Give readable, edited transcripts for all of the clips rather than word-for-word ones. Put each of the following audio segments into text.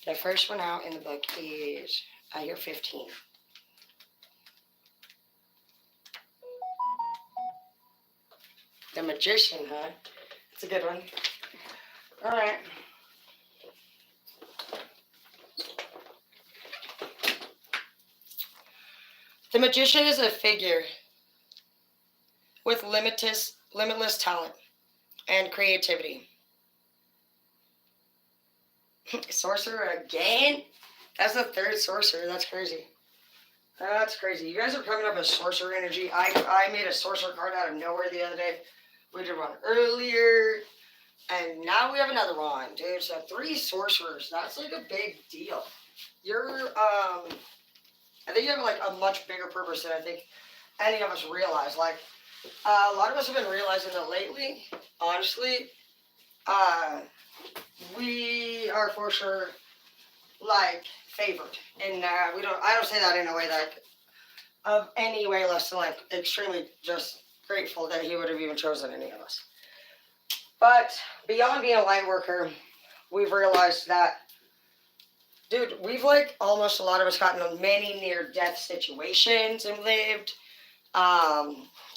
The first one out in the book is year 15. The Magician, huh? That's a good one. All right. The Magician is a figure with limitless talent and creativity. Sorcerer again? That's the third sorcerer. That's crazy. That's crazy. You guys are coming up with sorcerer energy. I made a sorcerer card out of nowhere the other day. We did one earlier. And now we have another one, dude. So 3 sorcerers. That's like a big deal. You're, I think you have like a much bigger purpose than I think any of us realize. Like, a lot of us have been realizing that lately, honestly, we are for sure, like, favored. And I don't say that in a way that, of any way less than like extremely just grateful that he would have even chosen any of us. But beyond being a light worker, we've realized that, dude, we've like almost a lot of us gotten many near-death situations and lived.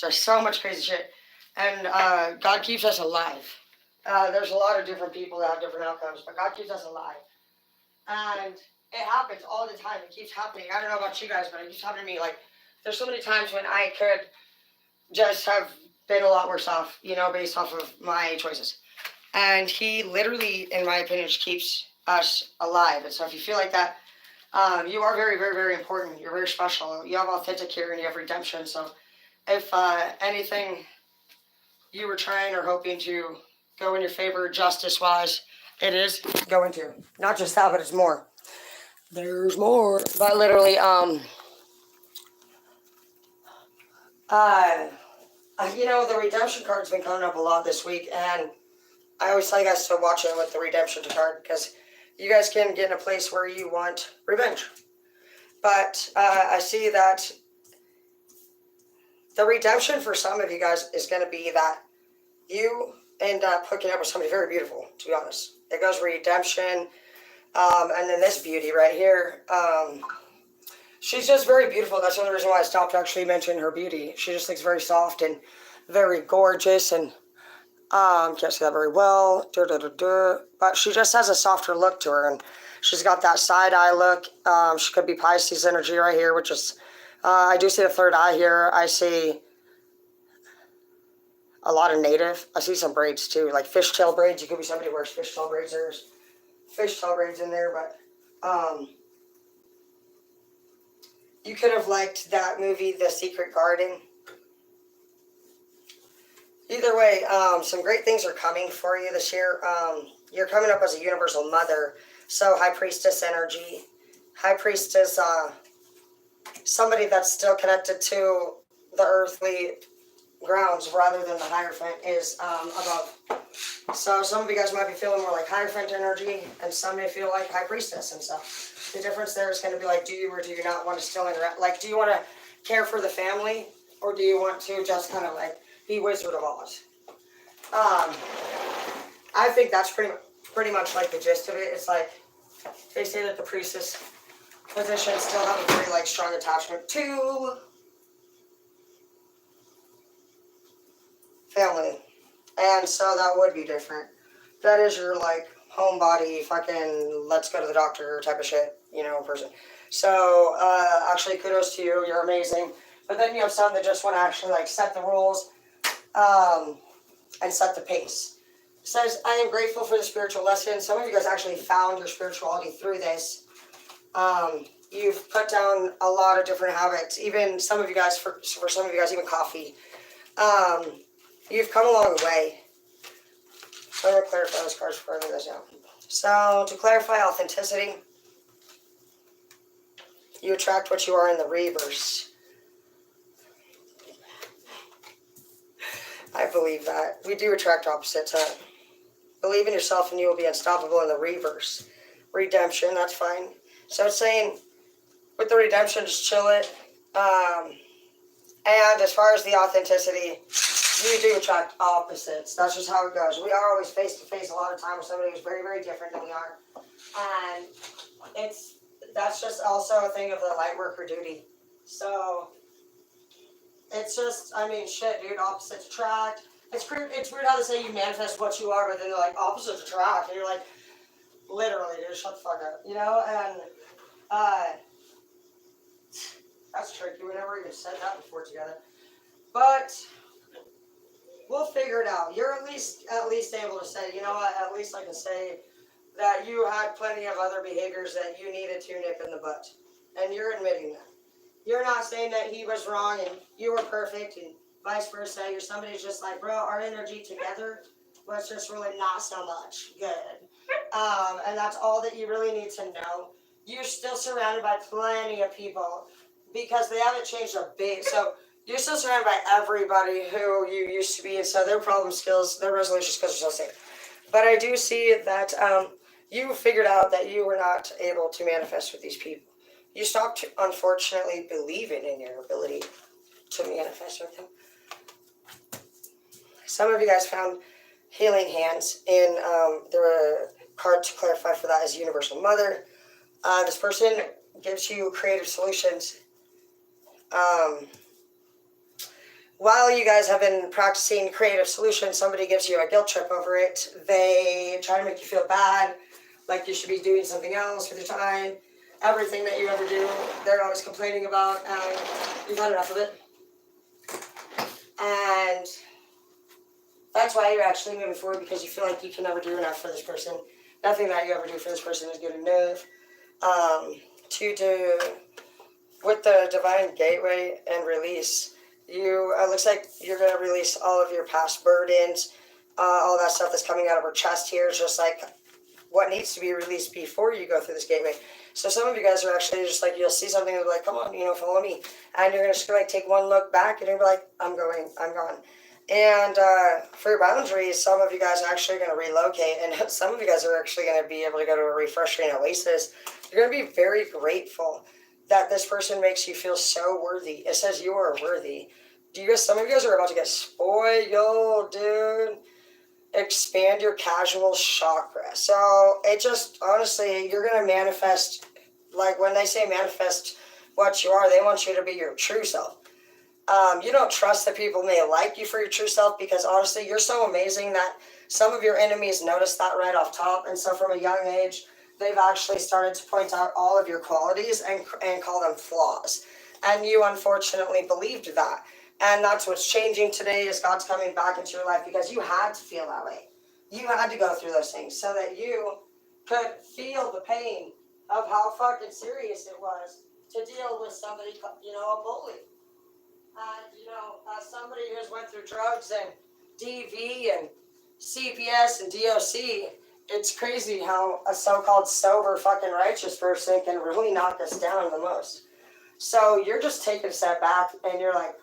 Just so much crazy shit. And God keeps us alive. There's a lot of different people that have different outcomes, but God keeps us alive. And it happens all the time. It keeps happening. I don't know about you guys, but it keeps happening to me. Like, there's so many times when I could just have been a lot worse off, you know, based off of my choices. And he literally, in my opinion, just keeps us alive. And so if you feel like that, you are very, very, very important. You're very special. You have authentic here and you have redemption. So if anything you were trying or hoping to go in your favor justice-wise, it is going to. Not just that, but it's more. There's more. But literally, you know, the redemption card's been coming up a lot this week, and I always tell you guys to watch it with the redemption card, because you guys can get in a place where you want revenge. But I see that the redemption for some of you guys is going to be that you end up hooking up with somebody very beautiful, to be honest. It goes redemption, and then this beauty right here. She's just very beautiful. That's the only reason why I stopped actually mentioning her beauty. She just looks very soft and very gorgeous, and can't see that very well. But she just has a softer look to her, and she's got that side eye look. She could be Pisces energy right here, which is, I do see the third eye here. I see a lot of native. I see some braids too, like fishtail braids. You could be somebody who wears fishtail braids. There's fishtail braids in there, but you could have liked that movie, The Secret Garden. Either way, some great things are coming for you this year. You're coming up as a universal mother. So High Priestess energy. High Priestess, somebody that's still connected to the earthly grounds rather than the Hierophant is above. So some of you guys might be feeling more like Hierophant energy, and some may feel like High Priestess and stuff. The difference there is going to be like, do you or do you not want to still interact? Like, do you want to care for the family, or do you want to just kind of like be Wizard of Oz? I think that's pretty much like the gist of it. It's like they say that the priestess position still have a very like strong attachment to family, and so that would be different. That is your like homebody, fucking let's go to the doctor type of shit, you know, person. So actually, kudos to you. You're amazing. But then you have some that just want to actually like set the rules and set the pace. It says, I am grateful for the spiritual lesson. Some of you guys actually found your spirituality through this. You've put down a lot of different habits. Even some of you guys, for some of you guys, even coffee. You've come a long way. So I'm going to clarify those cards before I leave those out. So to clarify authenticity, you attract what you are in the reverse. I believe that. We do attract opposites, huh? Believe in yourself and you will be unstoppable in the reverse. Redemption, that's fine. So it's saying, with the redemption, just chill it. And as far as the authenticity, you do attract opposites. That's just how it goes. We are always face to face a lot of time with somebody who's very, very different than we are. And that's just also a thing of the light worker duty. So it's just, I mean, shit, dude, opposites attract. It's weird how they say you manifest what you are, but then they're like, opposites attract. And you're like, literally, dude, shut the fuck up. You know, and that's tricky. We never even said that before together. But we'll figure it out. You're at least able to say, you know what, at least I can say that you had plenty of other behaviors that you needed to nip in the butt. And you're admitting that. You're not saying that he was wrong and you were perfect and vice versa. You're somebody who's just like, bro, our energy together was just really not so much good. And that's all that you really need to know. You're still surrounded by plenty of people because they haven't changed a bit. So you're still surrounded by everybody who you used to be, and so their problem skills, their resolution skills are still the same. But I do see that you figured out that you were not able to manifest with these people. You stopped, unfortunately, believing in your ability to manifest with them. Some of you guys found healing hands, and the card to clarify for that is Universal Mother. This person gives you creative solutions. While you guys have been practicing creative solutions, somebody gives you a guilt trip over it. They try to make you feel bad, like you should be doing something else with your time. Everything that you ever do, they're always complaining about, and you've had enough of it. And that's why you're actually moving forward, because you feel like you can never do enough for this person. Nothing that you ever do for this person is good enough. With the Divine Gateway and release, it looks like you're going to release all of your past burdens, all that stuff that's coming out of her chest here is just like what needs to be released before you go through this gateway. So some of you guys are actually just like, you'll see something and be like, come on, follow me. And you're going to just like take one look back and you're like, I'm gone. And for your boundaries, some of you guys are actually going to relocate, and some of you guys are actually going to be able to go to a refreshing oasis. You're going to be very grateful that this person makes you feel so worthy. It says you are worthy. Some of you guys are about to get spoiled, dude. Expand your casual chakra. So it just, honestly, you're going to manifest, like when they say manifest what you are, they want you to be your true self. You don't trust that people may like you for your true self, because honestly, you're so amazing that some of your enemies notice that right off top. And so from a young age, they've actually started to point out all of your qualities and call them flaws. And you unfortunately believed that. And that's what's changing today, is God's coming back into your life, because you had to feel that way. You had to go through those things so that you could feel the pain of how fucking serious it was to deal with somebody, a bully. Somebody who's went through drugs and DV and CPS and DOC. It's crazy how a so-called sober fucking righteous person can really knock us down the most. So you're just taking a step back and you're like,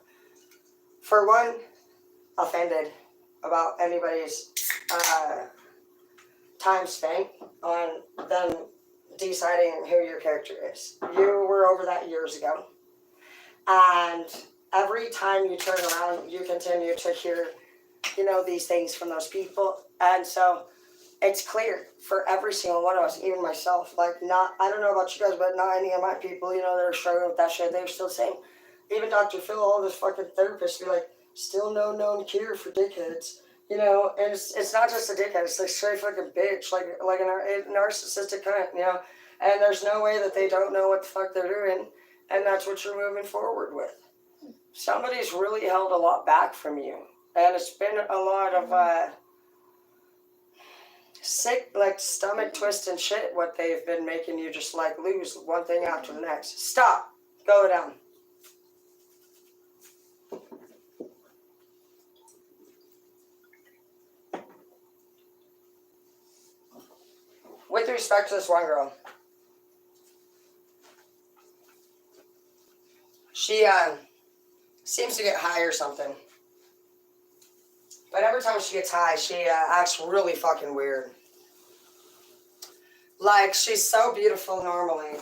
for one, offended about anybody's time spent on them deciding who your character is. You were over that years ago. And every time you turn around, you continue to hear, these things from those people. And so it's clear for every single one of us, even myself, I don't know about you guys, but not any of my people, that are struggling with that shit, they're still the same. Even Dr. Phil, all this fucking therapists, be like, still no known cure for dickheads, and it's not just a dickhead, it's like straight fucking bitch, like a narcissistic cunt, and there's no way that they don't know what the fuck they're doing, and that's what you're moving forward with. Somebody's really held a lot back from you, and it's been a lot of sick, like stomach twist and shit, what they've been making you just like lose one thing after the next. Stop. Go down. With respect to this one girl, she seems to get high or something. But every time she gets high, she acts really fucking weird. Like, she's so beautiful normally.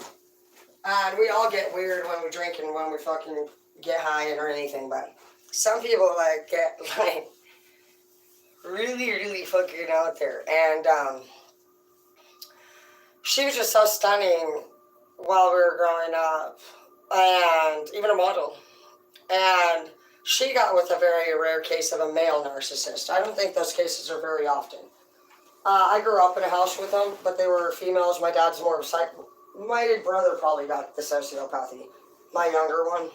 And we all get weird when we drink and when we fucking get high or anything. But some people, get, really, really fucking out there. And she was just so stunning while we were growing up, and even a model. And she got with a very rare case of a male narcissist. I don't think those cases are very often. I grew up in a house with them, but they were females. My dad's more of a my brother probably got the sociopathy, my younger one,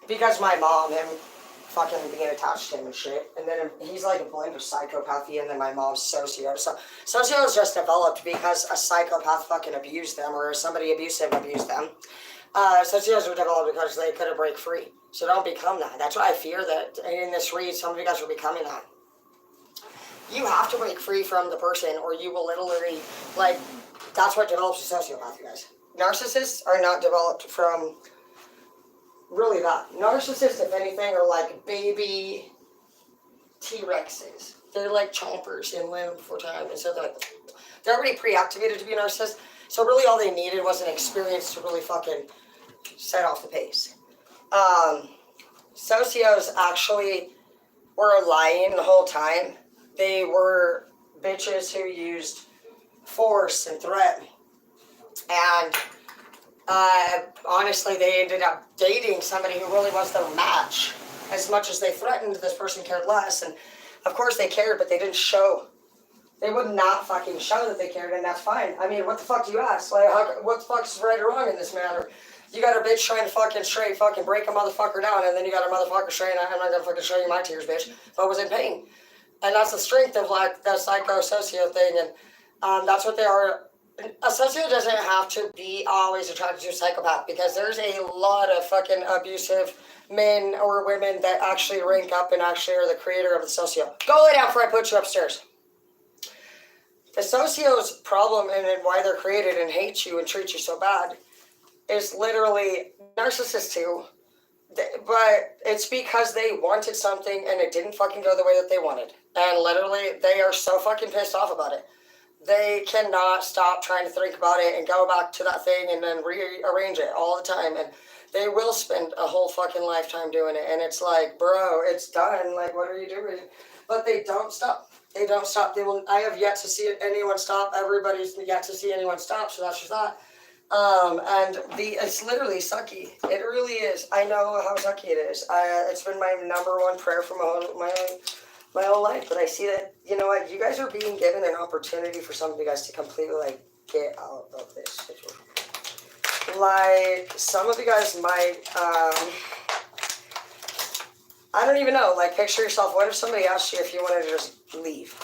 because my mom, him fucking being attached to him and shit, and then he's like a blend of psychopathy, and then my mom's socio. So socio is just developed because a psychopath fucking abused them, or somebody abusive abused them. Socios were developed because they couldn't break free. So don't become that. That's why I fear that in this read, some of you guys are becoming that. You have to break free from the person, or you will literally, like, that's what develops a sociopath, you guys. Narcissists are not developed from really that. Narcissists, if anything, are like baby T-Rexes. They're like chompers in land before time. And so they're already pre-activated to be a narcissist. So really all they needed was an experience to really fucking set off the pace. Socios actually were lying the whole time. They were bitches who used force and threat. And honestly, they ended up dating somebody who really was their match. As much as they threatened, this person cared less. And of course they cared, but they didn't show. They would not fucking show that they cared, and that's fine. I mean, what the fuck do you ask? Like, what the fuck's right or wrong in this matter? You got a bitch trying to fucking straight fucking break a motherfucker down, and then you got a motherfucker straight, I'm not gonna fucking show you my tears, bitch, if I was in pain. And that's the strength of, like, the psycho-socio thing, and that's what they are. A socio doesn't have to be always attracted to a psychopath, because there's a lot of fucking abusive men or women that actually rank up and actually are the creator of the socio. Go lay down before I put you upstairs. The socio's problem and why they're created and hate you and treat you so bad is literally narcissists too, but it's because they wanted something and it didn't fucking go the way that they wanted. And literally, they are so fucking pissed off about it. They cannot stop trying to think about it and go back to that thing and then rearrange it all the time. And they will spend a whole fucking lifetime doing it. And it's like, bro, it's done. Like, what are you doing? But they don't stop. They don't stop. They will. I have yet to see anyone stop. Everybody's yet to see anyone stop. So that's just that. And it's literally sucky. It really is. I know how sucky it is. It's been my number one prayer for my whole life. But I see that, you know what, you guys are being given an opportunity for some of you guys to completely, like, get out of this situation. Like, some of you guys might, I don't even know, like, picture yourself, what if somebody asked you if you wanted to just leave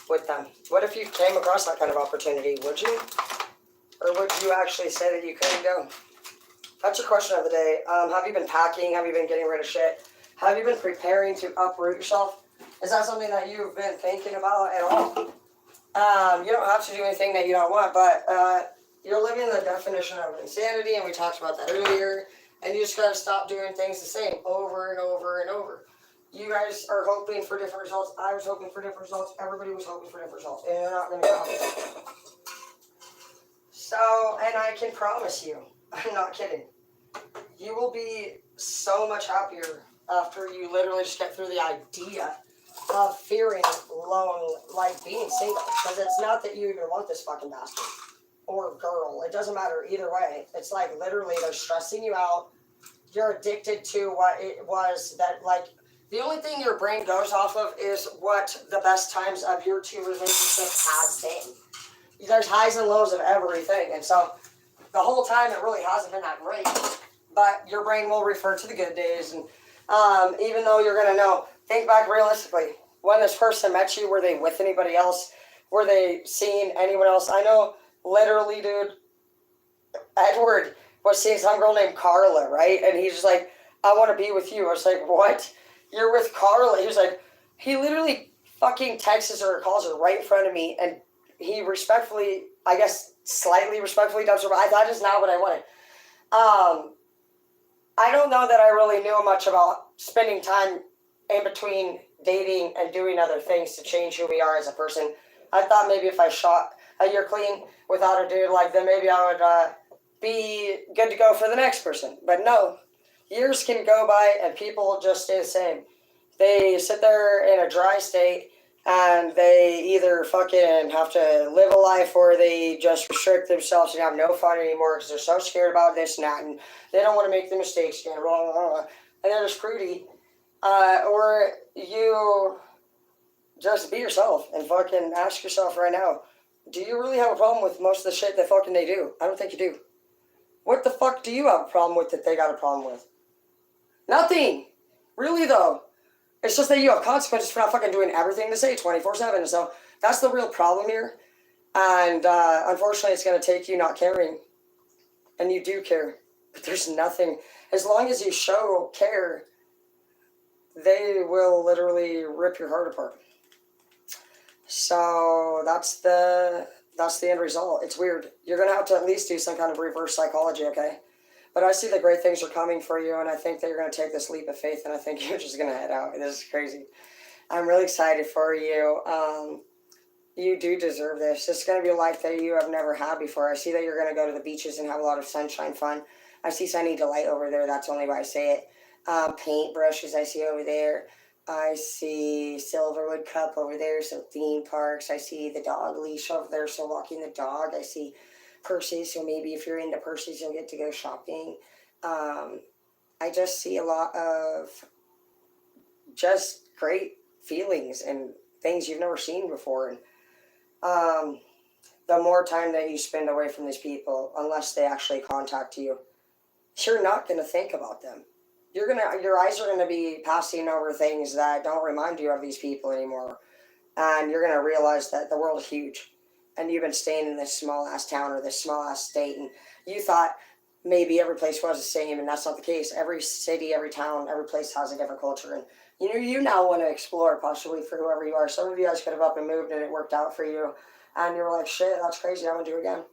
with them? What if you came across that kind of opportunity? Would you? Or would you actually say that you couldn't go? That's your question of the day. Have you been packing? Have you been getting rid of shit? Have you been preparing to uproot yourself? Is that something that you've been thinking about at all? You don't have to do anything that you don't want, but you're living the definition of insanity, and we talked about that earlier, and you just gotta stop doing things the same over and over and over. You guys are hoping for different results. I was hoping for different results. Everybody was hoping for different results, and they're not gonna come. So, and I can promise you, I'm not kidding, you will be so much happier after you literally just get through the idea of fearing alone, like being single. Because it's not that you even want this fucking bastard or girl. It doesn't matter either way. It's like literally they're stressing you out. You're addicted to what it was that, like, the only thing your brain goes off of is what the best times of your two relationships has been. There's highs and lows of everything. And so the whole time it really hasn't been that great. But your brain will refer to the good days. And even though you're going to know, think back realistically. When this person met you, were they with anybody else? Were they seeing anyone else? I know, literally, dude, Edward was seeing some girl named Carla, right? And he's just like, I want to be with you. I was like, what? You're with Carla? He was like, he literally fucking texts her or calls her right in front of me, and he respectfully, I guess, slightly respectfully dumps her, but that is not what I wanted. I don't know that I really knew much about spending time in between dating and doing other things to change who we are as a person. I thought maybe if I shot a year clean without a dude, like, then maybe I would be good to go for the next person. But no, years can go by and people just stay the same. They sit there in a dry state And they either fucking have to live a life or they just restrict themselves and have no fun anymore because they're so scared about this and that, and they don't want to make the mistakes again, blah, blah, blah, and they're just prudy. Or you just be yourself and fucking ask yourself right now, do you really have a problem with most of the shit that fucking they do? I don't think you do. What the fuck do you have a problem with that they got a problem with? Nothing. Really, though. It's just that you have consequences for not fucking doing everything they say 24/7. So that's the real problem here. And unfortunately, it's going to take you not caring. And you do care. But there's nothing. As long as you show care, they will literally rip your heart apart. So that's the end result. It's weird. You're going to have to at least do some kind of reverse psychology, okay? But I see that great things are coming for you, and I think that you're going to take this leap of faith, and I think you're just going to head out. This is crazy. I'm really excited for you. You do deserve this. It's going to be a life that you have never had before. I see that you're going to go to the beaches and have a lot of sunshine fun. I see Sunny Delight over there. That's only why I say it. Paint brushes I see over there. I see Silverwood Cup over there, so theme parks. I see the dog leash over there, so walking the dog. I see purses, so maybe if you're into purses, you'll get to go shopping. I just see a lot of just great feelings and things you've never seen before. And the more time that you spend away from these people, unless they actually contact you, you're not going to think about them. Your eyes are going to be passing over things that don't remind you of these people anymore. And you're going to realize that the world is huge. And you've been staying in this small-ass town or this small-ass state. And you thought maybe every place was the same. And that's not the case. Every city, every town, every place has a different culture. And you now want to explore possibly for whoever you are. Some of you guys could have up and moved and it worked out for you. And you were like, shit, that's crazy. I want to do it again.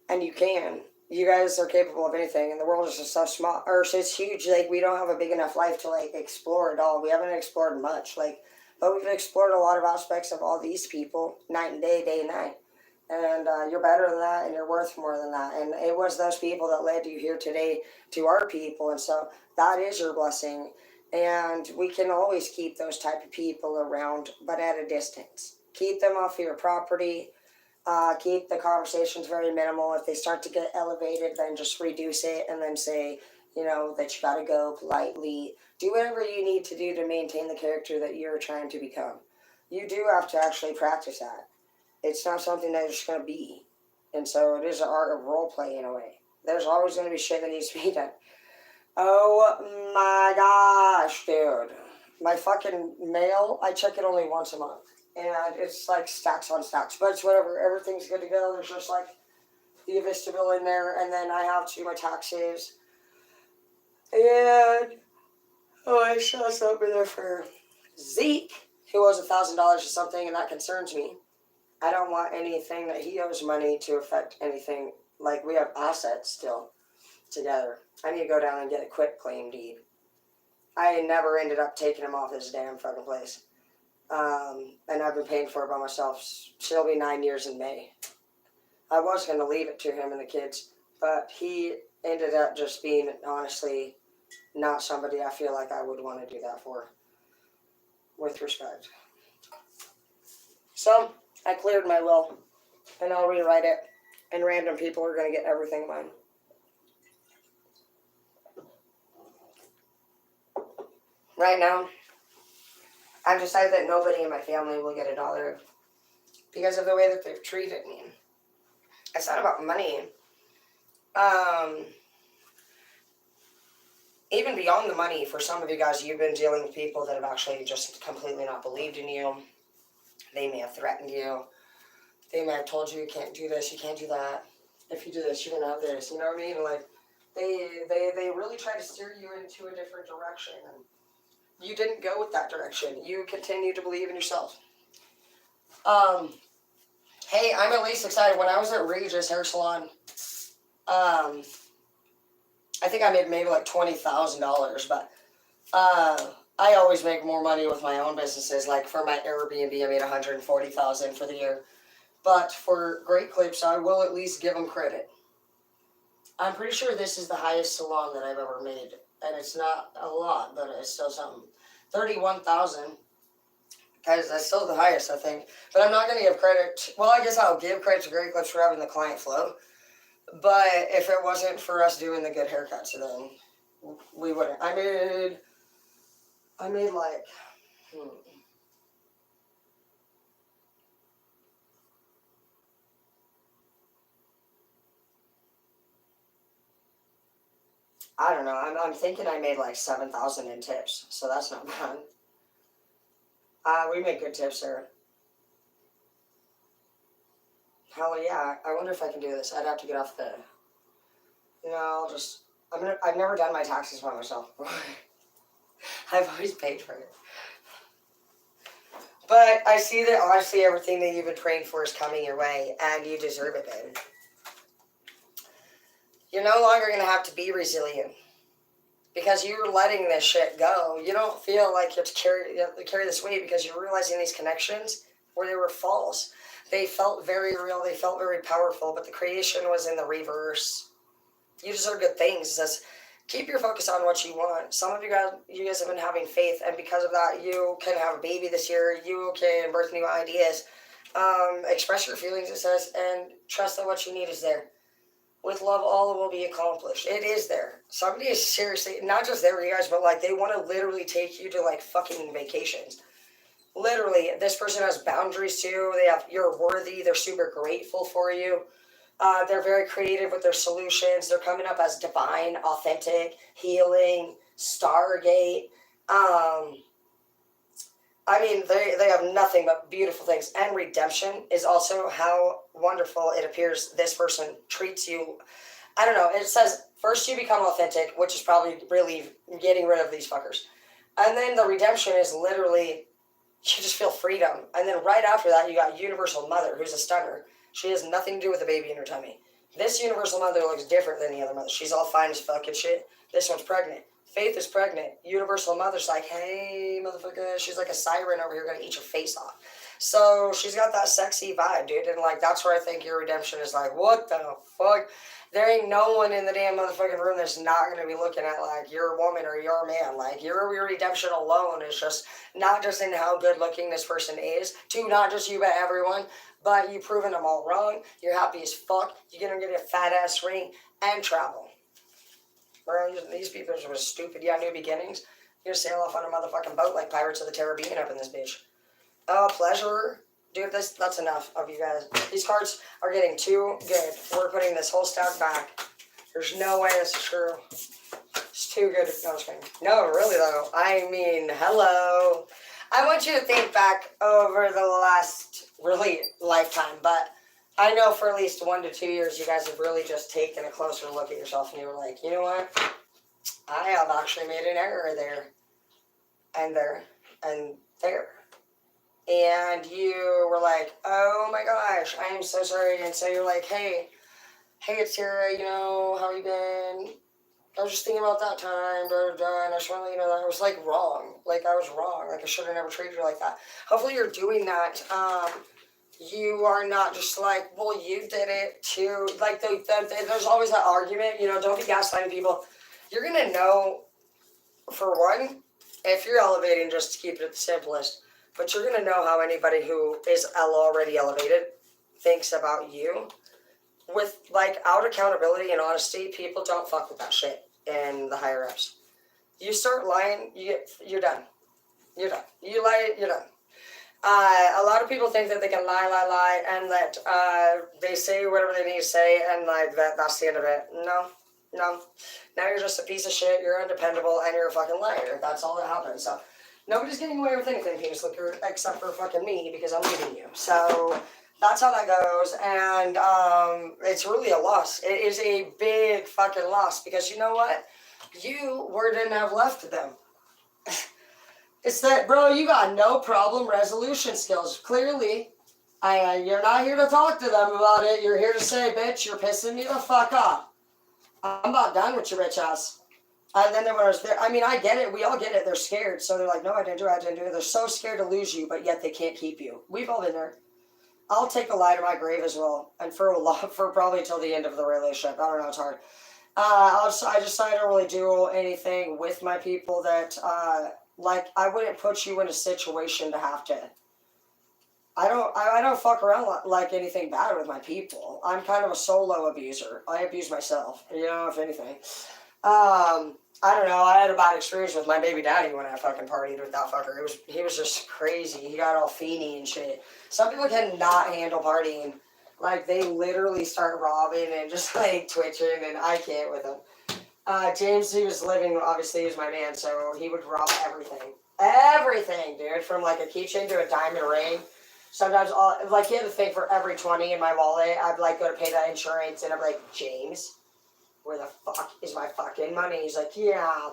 And you can. You guys are capable of anything, and the world is just so small, or it's huge. Like, we don't have a big enough life to like explore it all. We haven't explored much, but we've explored a lot of aspects of all these people, night and day, day and night. And you're better than that, and you're worth more than that. And it was those people that led you here today to our people, and so that is your blessing. And we can always keep those type of people around, but at a distance. Keep them off your property. Keep the conversations very minimal. If they start to get elevated, then just reduce it and then say, that you got to go politely. Do whatever you need to do to maintain the character that you're trying to become. You do have to actually practice that. It's not something that you're just going to be. And so it is an art of role play in a way. There's always going to be shit that needs to be done. Oh my gosh, dude. My fucking mail, I check it only once a month. And it's like stacks on stacks, but it's whatever. Everything's good to go. There's just like the Avista bill in there, and then I have to do my taxes. And I saw something there for Zeke, who owes $1,000 or something, and that concerns me. I don't want anything that he owes money to affect anything. Like, we have assets still together. I need to go down and get a quitclaim deed. I never ended up taking him off this damn fucking place. And I've been paying for it by myself. It'll be 9 years in May. I was going to leave it to him and the kids, but he ended up just being, honestly, not somebody I feel like I would want to do that for, with respect. So, I cleared my will, and I'll rewrite it, and random people are going to get everything mine. Right now, I've decided that nobody in my family will get $1 because of the way that they've treated me. It's not about money. Even beyond the money, for some of you guys, you've been dealing with people that have actually just completely not believed in you. They may have threatened you. They may have told you can't do this, you can't do that. If you do this, you're going to have this. You know what I mean? Like, they really try to steer you into a different direction. And you didn't go with that direction. You continue to believe in yourself. Hey, I'm at least excited. When I was at Regis Hair Salon, I think I made maybe like $20,000, but I always make more money with my own businesses. Like for my Airbnb, I made $140,000 for the year. But for Great Clips, I will at least give them credit. I'm pretty sure this is the highest salon that I've ever made. And it's not a lot, but it's still something. $31,000. That's still the highest, I think. But I'm not going to give credit. Well, I guess I'll give credit to Great Clips for having the client flow. But if it wasn't for us doing the good haircuts, then we wouldn't. I made like, I don't know. I'm thinking I made like 7,000 in tips, so that's not bad. We make good tips there. Hell yeah! I wonder if I can do this. I'd have to get off the. No, I've never done my taxes by myself. I've always paid for it. But I see that honestly everything that you've been praying for is coming your way, and you deserve it, babe. You're no longer gonna have to be resilient. Because you're letting this shit go. You don't feel like you have to carry this weight because you're realizing these connections where they were false. They felt very real. They felt very powerful, but the creation was in the reverse. You deserve good things. It says, keep your focus on what you want. Some of you guys have been having faith, and because of that, you can have a baby this year. You can birth new ideas. Express your feelings, it says, and trust that what you need is there. With love, all will be accomplished. It is there. Somebody is seriously, not just there, you guys, but like they want to literally take you to like fucking vacations. Literally, this person has boundaries too. You're worthy. They're super grateful for you. They're very creative with their solutions. They're coming up as divine, authentic, healing, Stargate. I mean, they have nothing but beautiful things. And redemption is also how wonderful it appears this person treats you. I don't know. It says, first you become authentic, which is probably really getting rid of these fuckers. And then the redemption is literally, you just feel freedom. And then right after that, you got Universal Mother, who's a stunner. She has nothing to do with the baby in her tummy. This Universal Mother looks different than the other mother. She's all fine as fucking shit. This one's pregnant. Faith is pregnant. Universal Mother's like, hey, motherfucker. She's like a siren over here gonna eat your face off. So she's got that sexy vibe, dude. And like, that's where I think your redemption is like, what the fuck? There ain't no one in the damn motherfucking room that's not gonna be looking at like your woman or your man. Like your redemption alone is just not just in how good looking this person is, to not just you but everyone, but you've proven them all wrong. You're happy as fuck. You're gonna get a fat ass ring and travel. Bro, these people are just stupid. Yeah, new beginnings. You're gonna sail off on a motherfucking boat like Pirates of the Caribbean up in this bitch. Oh, pleasure. Dude, that's enough of you guys. These cards are getting too good. We're putting this whole stack back. There's no way this is true. It's too good. No, I'm just kidding. No, really though. I mean, hello. I want you to think back over the last really lifetime, but I know for at least 1 to 2 years, you guys have really just taken a closer look at yourself and you were like, you know what? I have actually made an error there, and there, and there. And you were like, oh my gosh, I am so sorry. And so you're like, hey, it's Tara, you know, how you been? I was just thinking about that time, and I just want to let you know that I was like wrong. Like I was wrong. Like I should have never treated you like that. Hopefully you're doing that. You are not just like, well, you did it too. Like, there's always that argument, you know, don't be gaslighting people. You're going to know, for one, if you're elevating, just to keep it the simplest, but you're going to know how anybody who is already elevated thinks about you. With, like, out accountability and honesty, people don't fuck with that shit in the higher ups. You start lying, you're done. You're done. You lie, you're done. A lot of people think that they can lie, and that they say whatever they need to say, and like that's the end of it. No. Now you're just a piece of shit, you're undependable, and you're a fucking liar. That's all that happens. So nobody's getting away with anything, Penis Licker, except for fucking me, because I'm leaving you. So that's how that goes, and it's really a loss. It is a big fucking loss, because you know what? You didn't have left to them. It's that, bro, you got no problem resolution skills. Clearly, you're not here to talk to them about it. You're here to say, bitch, you're pissing me the fuck off. I'm about done with your bitch ass. And then when I was there, I mean, I get it. We all get it. They're scared. So they're like, no, I didn't do it. They're so scared to lose you, but yet they can't keep you. We've all been there. I'll take a lie to my grave as well. And for probably until the end of the relationship. I don't know. It's hard. I just don't really do anything with my people that Like, I wouldn't put you in a situation to have to. I don't fuck around like anything bad with my people. I'm kind of a solo abuser. I abuse myself, you know, if anything. I don't know. I had a bad experience with my baby daddy when I fucking partied with that fucker. He was just crazy. He got all fiendy and shit. Some people cannot handle partying. Like, they literally start robbing and just like twitching, and I can't with them. James, he was living, obviously, he was my man, so he would rob everything. Everything, dude. From like a keychain to a diamond ring. Sometimes, like, he had a thing for every 20 in my wallet. I'd like go to pay that insurance, and I'm like, James, where the fuck is my fucking money? He's like, yeah.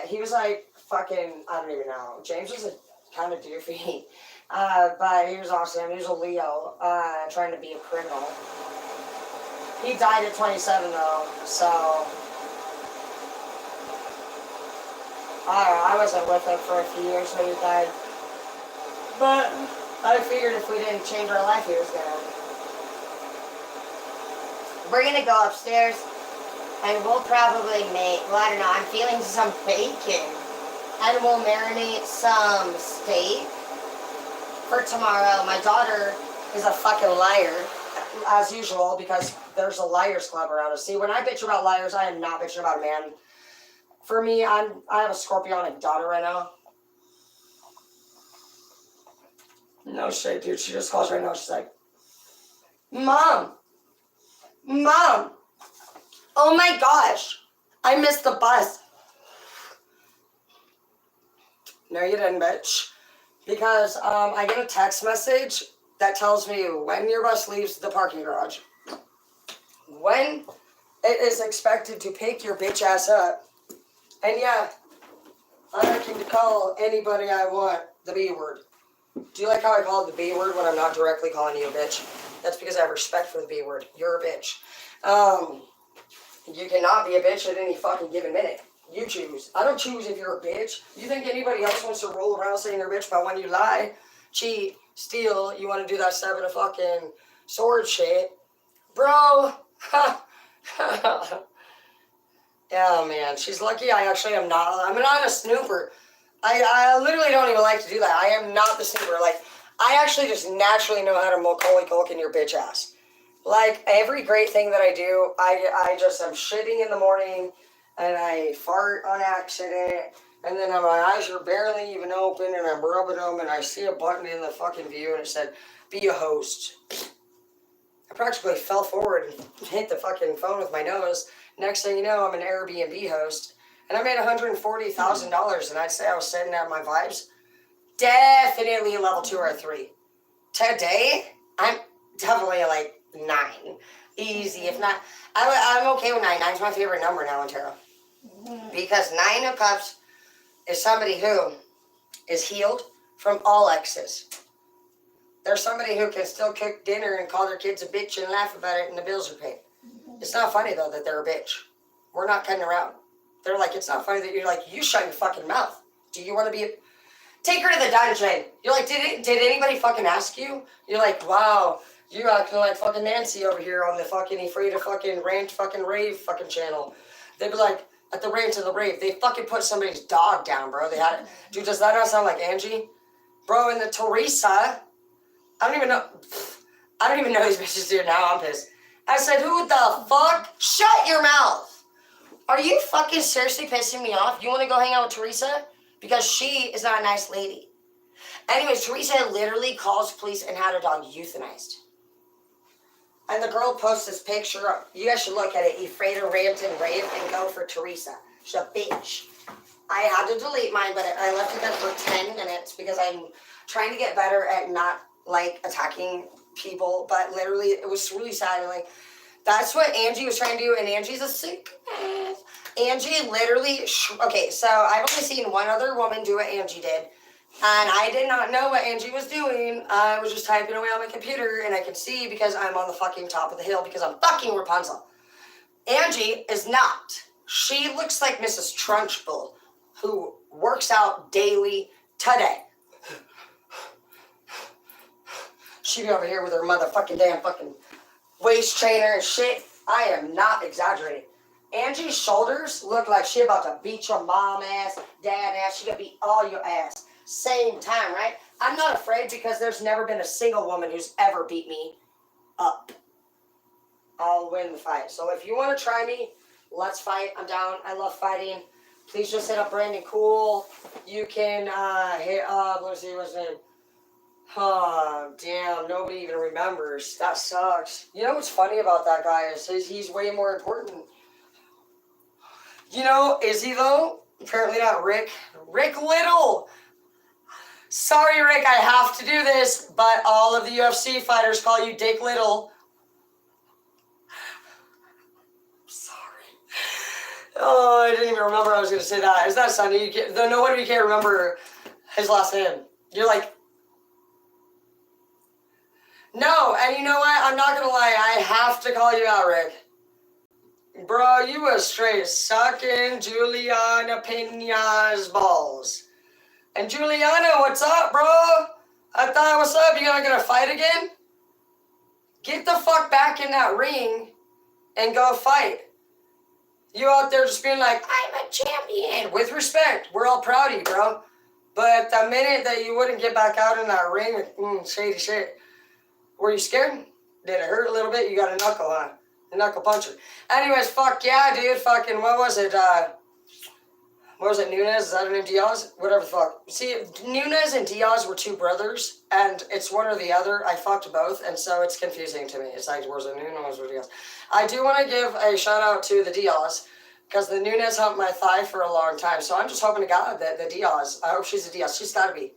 He was like, fucking, I don't even know. James was a kind of doofy. But he was awesome. He was a Leo, trying to be a criminal. He died at 27 though, so. I don't know, I wasn't with him for a few years when he died. But I figured if we didn't change our life, he was gonna. We're gonna go upstairs and we'll probably make, well, I don't know, I'm feeling some bacon. And we'll marinate some steak for tomorrow. My daughter is a fucking liar, as usual, because there's a liars club around us. See, when I bitch about liars, I am not bitching about a man. For me, I have a Scorpionic daughter right now. No shit, dude. She just calls right now. She's like, Mom. Oh my gosh. I missed the bus. No, you didn't, bitch. Because I get a text message that tells me when your bus leaves the parking garage. When it is expected to pick your bitch ass up. And yeah, I can call anybody I want the B word. Do you like how I call it the B word when I'm not directly calling you a bitch? That's because I have respect for the B word. You're a bitch. You cannot be a bitch at any fucking given minute. You choose. I don't choose if you're a bitch. You think anybody else wants to roll around saying you're a bitch, but when you lie, cheat, steal, you want to do that 7 of fucking sword shit. Bro. Yeah, man. She's lucky I actually am not. I'm not a snooper. I literally don't even like to do that. I am not the snooper. Like, I actually just naturally know how to Macaulay Culkin your bitch ass. Like, every great thing that I do, I just am shitting in the morning, and I fart on accident, and then my eyes are barely even open, and I'm rubbing them, and I see a button in the fucking view, and it said, be a host. I practically fell forward and hit the fucking phone with my nose. Next thing you know, I'm an Airbnb host. And I made $140,000, and I'd say I was sitting at my vibes. Definitely a level 2 or 3. Today, I'm definitely like 9. Easy, if not. I'm okay with 9. 9's my favorite number now in tarot. Because 9 of Cups is somebody who is healed from all exes. There's somebody who can still cook dinner and call their kids a bitch and laugh about it and the bills are paid. It's not funny, though, that they're a bitch. We're not cutting around. They're like, it's not funny that you're like, you shut your fucking mouth. Do you want to be a... Take her to the dungeon. You're like, did anybody fucking ask you? You're like, wow, you acting like fucking Nancy over here on the fucking Afraid of fucking Rant fucking Rave fucking channel. They'd be like, at the Rant of the Rave, they fucking put somebody's dog down, bro. They had it. Dude, does that not sound like Angie? Bro, and the Teresa, I don't even know these bitches, dude. Now I'm pissed. I said, who the fuck? Shut your mouth. Are you fucking seriously pissing me off? You want to go hang out with Teresa? Because she is not a nice lady. Anyways, Teresa literally calls police and had her dog euthanized. And the girl posts this picture. You guys should look at it. Afraid of Rant and Rave and go for Teresa. She's a bitch. I had to delete mine, but I left it there for 10 minutes because I'm trying to get better at not, like, attacking people. But literally, it was really sad. And, like, that's what Angie was trying to do, and Angie's a sick ass. Angie literally, okay, so I've only seen one other woman do what Angie did, and I did not know what Angie was doing. I was just typing away on my computer, and I could see because I'm on the fucking top of the hill because I'm fucking Rapunzel. Angie is not. She looks like Mrs. Trunchbull, who works out daily today. She be over here with her motherfucking damn fucking waist trainer and shit. I am not exaggerating. Angie's shoulders look like she about to beat your mom ass, dad ass. She gonna beat all your ass. Same time, right? I'm not afraid because there's never been a single woman who's ever beat me up. I'll win the fight. So if you want to try me, let's fight. I'm down. I love fighting. Please just hit up Brandon Cool. You can hit up, let's see what's his name. Oh, damn, nobody even remembers. That sucks. You know what's funny about that guy is he's way more important. You know, is he though? Apparently not Rick. Rick Little! Sorry, Rick, I have to do this, but all of the UFC fighters call you Dick Little. Oh, I didn't even remember I was going to say that. Is that Sunny? No wonder you can't remember his last name. You're like, no, and you know what? I'm not going to lie. I have to call you out, Rick. Bro, you was straight sucking Juliana Pena's balls. And Juliana, what's up, bro? I thought, what's up? You gonna fight again? Get the fuck back in that ring and go fight. You out there just being like, I'm a champion. With respect, we're all proud of you, bro. But the minute that you wouldn't get back out in that ring, shady shit. Were you scared? Did it hurt a little bit? You got a knuckle, huh? A knuckle puncher. Anyways, fuck yeah, dude. Fucking, what was it? Nunez? Is that her name? Diaz? Whatever the fuck. See, Nunez and Diaz were two brothers, and it's one or the other. I fucked both, and so it's confusing to me. It's like, was it Nunez or Diaz? I do want to give a shout out to the Diaz, because the Nunez humped my thigh for a long time, so I'm just hoping to God that the Diaz, I hope she's a Diaz. She's gotta be.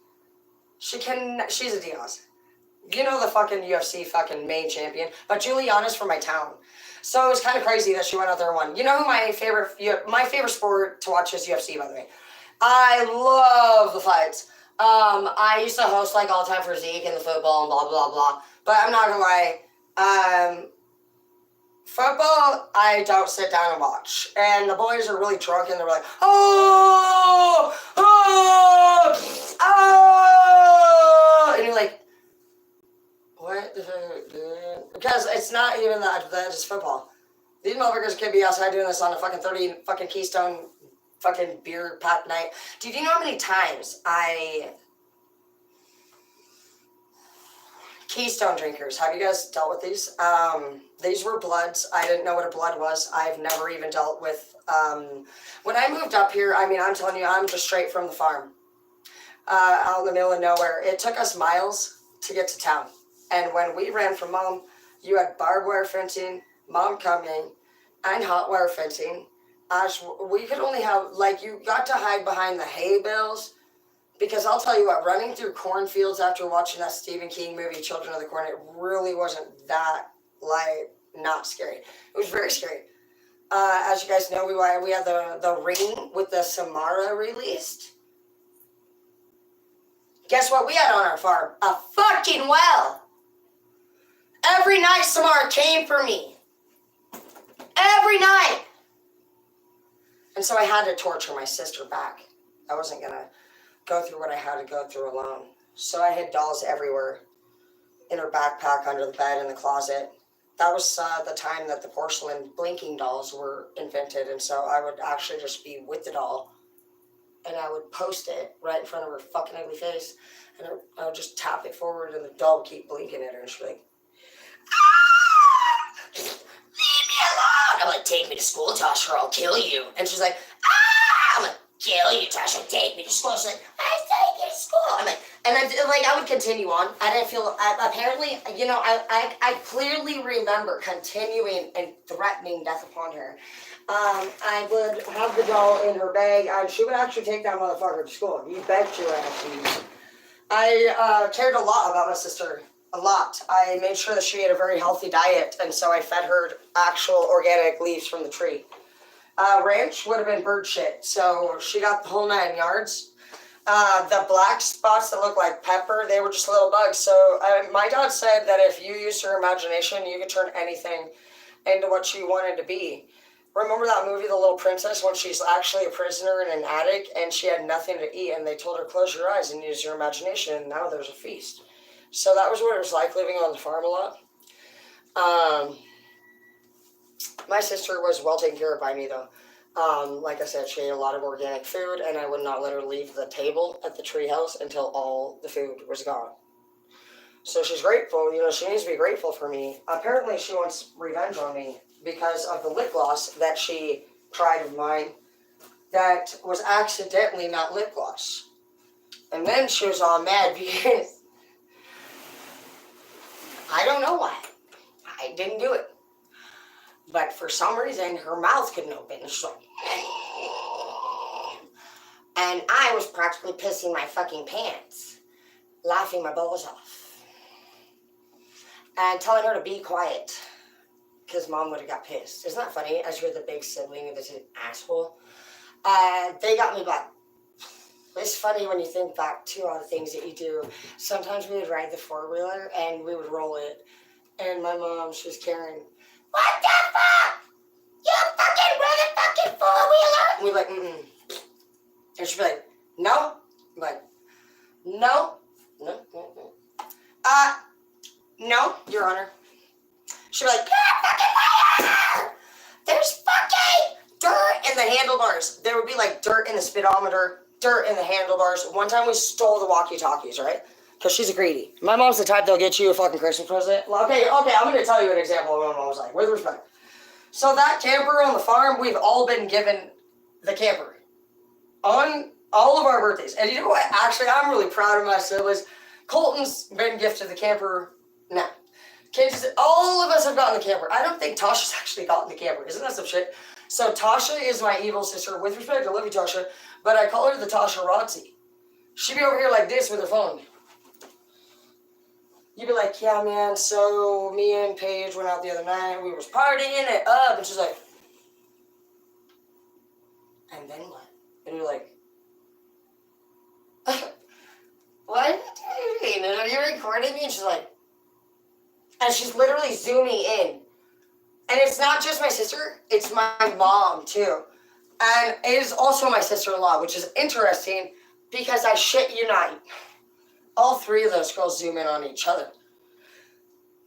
She's a Diaz. You know the fucking UFC fucking main champion, but Juliana's from my town. So it was kind of crazy that she went out there and won. You know who my favorite sport to watch is UFC, by the way. I love the fights. I used to host like all the time for Zeke and the football and blah, blah, blah. But I'm not gonna lie. Football, I don't sit down and watch. And the boys are really drunk and they're like, oh, oh, oh. And you're like, what? Because it's not even that it's football. These motherfuckers could be outside doing this on a fucking 30 fucking Keystone fucking beer pop night. Dude, you know how many times Keystone drinkers, have you guys dealt with these? These were bloods. I didn't know what a blood was. I've never even dealt with, when I moved up here, I mean, I'm telling you, I'm just straight from the farm. Out in the middle of nowhere. It took us miles to get to town. And when we ran from mom, you had barbed wire fencing, mom coming, and hot wire fencing. We could only have, like, you got to hide behind the hay bales. Because I'll tell you what, running through cornfields after watching that Stephen King movie, Children of the Corn, it really wasn't that, like, not scary. It was very scary. As you guys know, we had the ring with the Samara released. Guess what we had on our farm? A fucking well. Every night Samara came for me. Every night. And so I had to torture my sister back. I wasn't going to go through what I had to go through alone. So I had dolls everywhere. In her backpack, under the bed, in the closet. That was the time that the porcelain blinking dolls were invented. And so I would actually just be with the doll. And I would post it right in front of her fucking ugly face. And I would just tap it forward and the doll would keep blinking at her. And she'd be like, ah! Leave me alone! I'm like, take me to school, Tasha, or I'll kill you. And she's like, ah! I'm like, kill you, Tasha, take me to school. She's like, I take you to school. I'm like, and I would continue on. I didn't feel, apparently, you know, I clearly remember continuing and threatening death upon her. I would have the doll in her bag, and she would actually take that motherfucker to school. You bet your ass. I cared a lot about my sister. A lot. I made sure that she had a very healthy diet, and so I fed her actual organic leaves from the tree. Ranch would have been bird shit, so she got the whole 9 yards. The black spots that look like pepper, they were just little bugs. So my dad said that if you used your imagination, you could turn anything into what you wanted to be. Remember that movie, The Little Princess, when she's actually a prisoner in an attic and she had nothing to eat and they told her, close your eyes and use your imagination, and now there's a feast. So that was what it was like living on the farm a lot. My sister was well taken care of by me, though. Like I said, she ate a lot of organic food, and I would not let her leave the table at the treehouse until all the food was gone. So she's grateful. You know, she needs to be grateful for me. Apparently, she wants revenge on me because of the lip gloss that she tried of mine that was accidentally not lip gloss. And then she was all mad because I don't know why. I didn't do it. But for some reason, her mouth couldn't open. She's like, and I was practically pissing my fucking pants, laughing my balls off, and telling her to be quiet, because Mom would have got pissed. Isn't that funny? As you're the big sibling that's an asshole. They got me back. It's funny when you think back to all the things that you do. Sometimes we would ride the four-wheeler and we would roll it. And my mom, she was Karen. What the fuck? You fucking run a fucking four-wheeler? And we'd be like, mm-mm. And she'd be like, no. I'm like, no. No. No, Your Honor. She'd be like, you're a fucking liar! There's fucking dirt in the handlebars. There would be like dirt in the speedometer, dirt in the handlebars. One time we stole the walkie-talkies, right? Because she's a greedy. My mom's the type that'll get you a fucking Christmas present. Okay, I'm going to tell you an example of what my mom was like, with respect. So that camper on the farm, we've all been given the camper on all of our birthdays. And you know what? Actually, I'm really proud of my siblings. Colton's been gifted the camper now. Kids, all of us have gotten the camper. I don't think Tasha's actually gotten the camper. Isn't that some shit? So Tasha is my evil sister. With respect, I love you, Tasha. But I call her the Tasha Rotsy. She'd be over here like this with her phone. You'd be like, yeah, man, so me and Paige went out the other night. We was partying it up. And she's like, and then what? And you're like, what are you doing? Are you recording me? And she's like, and she's literally zooming in. And it's not just my sister, it's my mom too. And it is also my sister-in-law, which is interesting because I shit you not. All three of those girls zoom in on each other.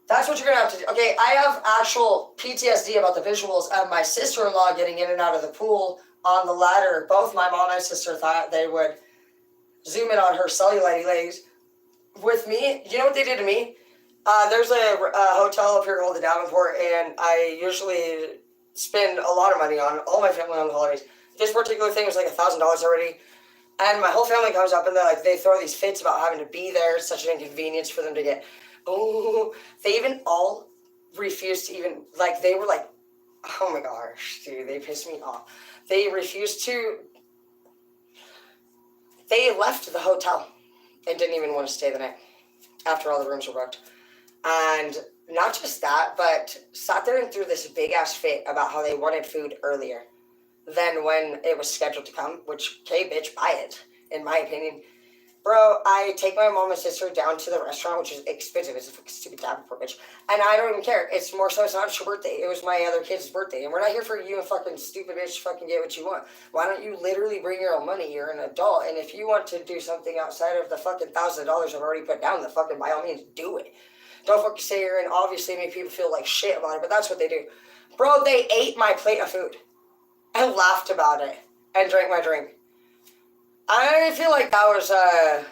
That's what you're going to have to do. Okay, I have actual PTSD about the visuals of my sister-in-law getting in and out of the pool on the ladder. Both my mom and sister thought they would zoom in on her cellulite legs. With me, you know what they did to me? There's a hotel up here called the Davenport, and I usually spend a lot of money on all my family on the holidays. This particular thing was like $1,000 already. And my whole family comes up and they throw these fits about having to be there. It's such an inconvenience for them to get. Oh, they even all refused to even, like, they were like, oh my gosh, dude, they pissed me off. They refused to, they left the hotel and didn't even want to stay the night after all the rooms were booked. And not just that, but sat there and threw this big ass fit about how they wanted food earlier than when it was scheduled to come, which, okay, bitch, buy it, in my opinion. Bro, I take my mom and sister down to the restaurant, which is expensive. It's a fucking stupid Davenport, bitch. And I don't even care. It's more so, it's not your birthday. It was my other kid's birthday. And we're not here for you and fucking stupid bitch to fucking get what you want. Why don't you literally bring your own money? You're an adult. And if you want to do something outside of the fucking $1,000 I've already put down, the fucking, by all means, do it. Don't fucking sit here and obviously make people feel like shit about it, but that's what they do. Bro, they ate my plate of food and laughed about it and drank my drink. I feel like that was, I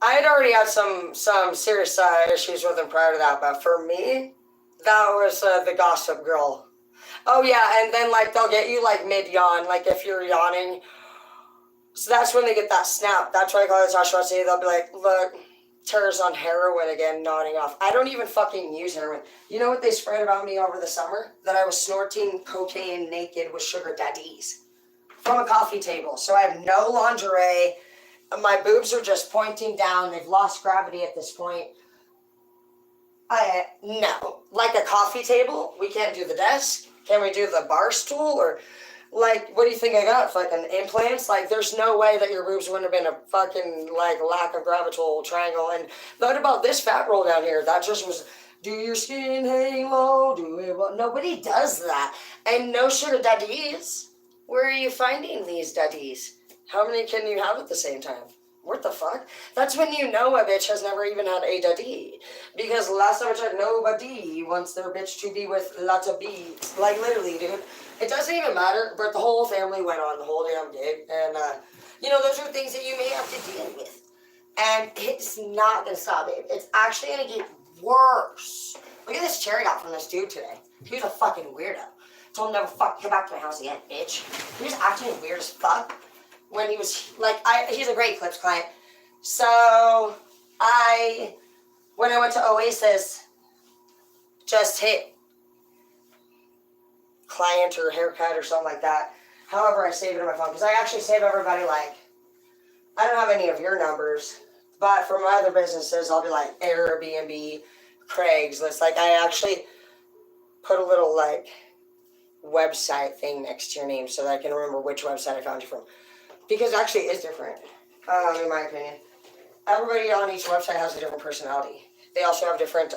had already had some serious issues with him prior to that, but for me, that was the gossip girl. Oh yeah, and then like they'll get you like mid-yawn, like if you're yawning. So that's when they get that snap. That's why I call it Tasha. They'll be like, look, Tara's on heroin again, nodding off. I don't even fucking use heroin. You know what they spread about me over the summer? That I was snorting cocaine naked with sugar daddies from a coffee table. So I have no lingerie. My boobs are just pointing down. They've lost gravity at this point. No. Like a coffee table? We can't do the desk? Can we do the bar stool? Or, like, what do you think I got? Fucking implants? Like, there's no way that your boobs wouldn't have been a fucking, like, lack of gravitable triangle. And what about this fat roll down here? That just was, do your skin hang low? Do it well? Nobody does that. And no sugar daddies. Where are you finding these daddies? How many can you have at the same time? What the fuck? That's when you know a bitch has never even had a daddy. Because last time I checked, nobody wants their bitch to be with lots of bees. Like, literally, dude. It doesn't even matter, but the whole family went on the whole damn gig. And, you know, those are things that you may have to deal with. And it's not going to stop, babe. It's actually going to get worse. Look at this chair I got from this dude today. He was a fucking weirdo. Told him never fucking come back to my house again, bitch. He was acting weird as fuck. When he was, like, he's a great Clips client. So, when I went to Oasis, just hit client or haircut or something like that. However, I saved it on my phone. Because I actually save everybody, like, I don't have any of your numbers. But for my other businesses, I'll be like Airbnb, Craigslist. Like, I actually put a little, like, website thing next to your name so that I can remember which website I found you from. Because actually it is different, in my opinion. Everybody on each website has a different personality. They also have different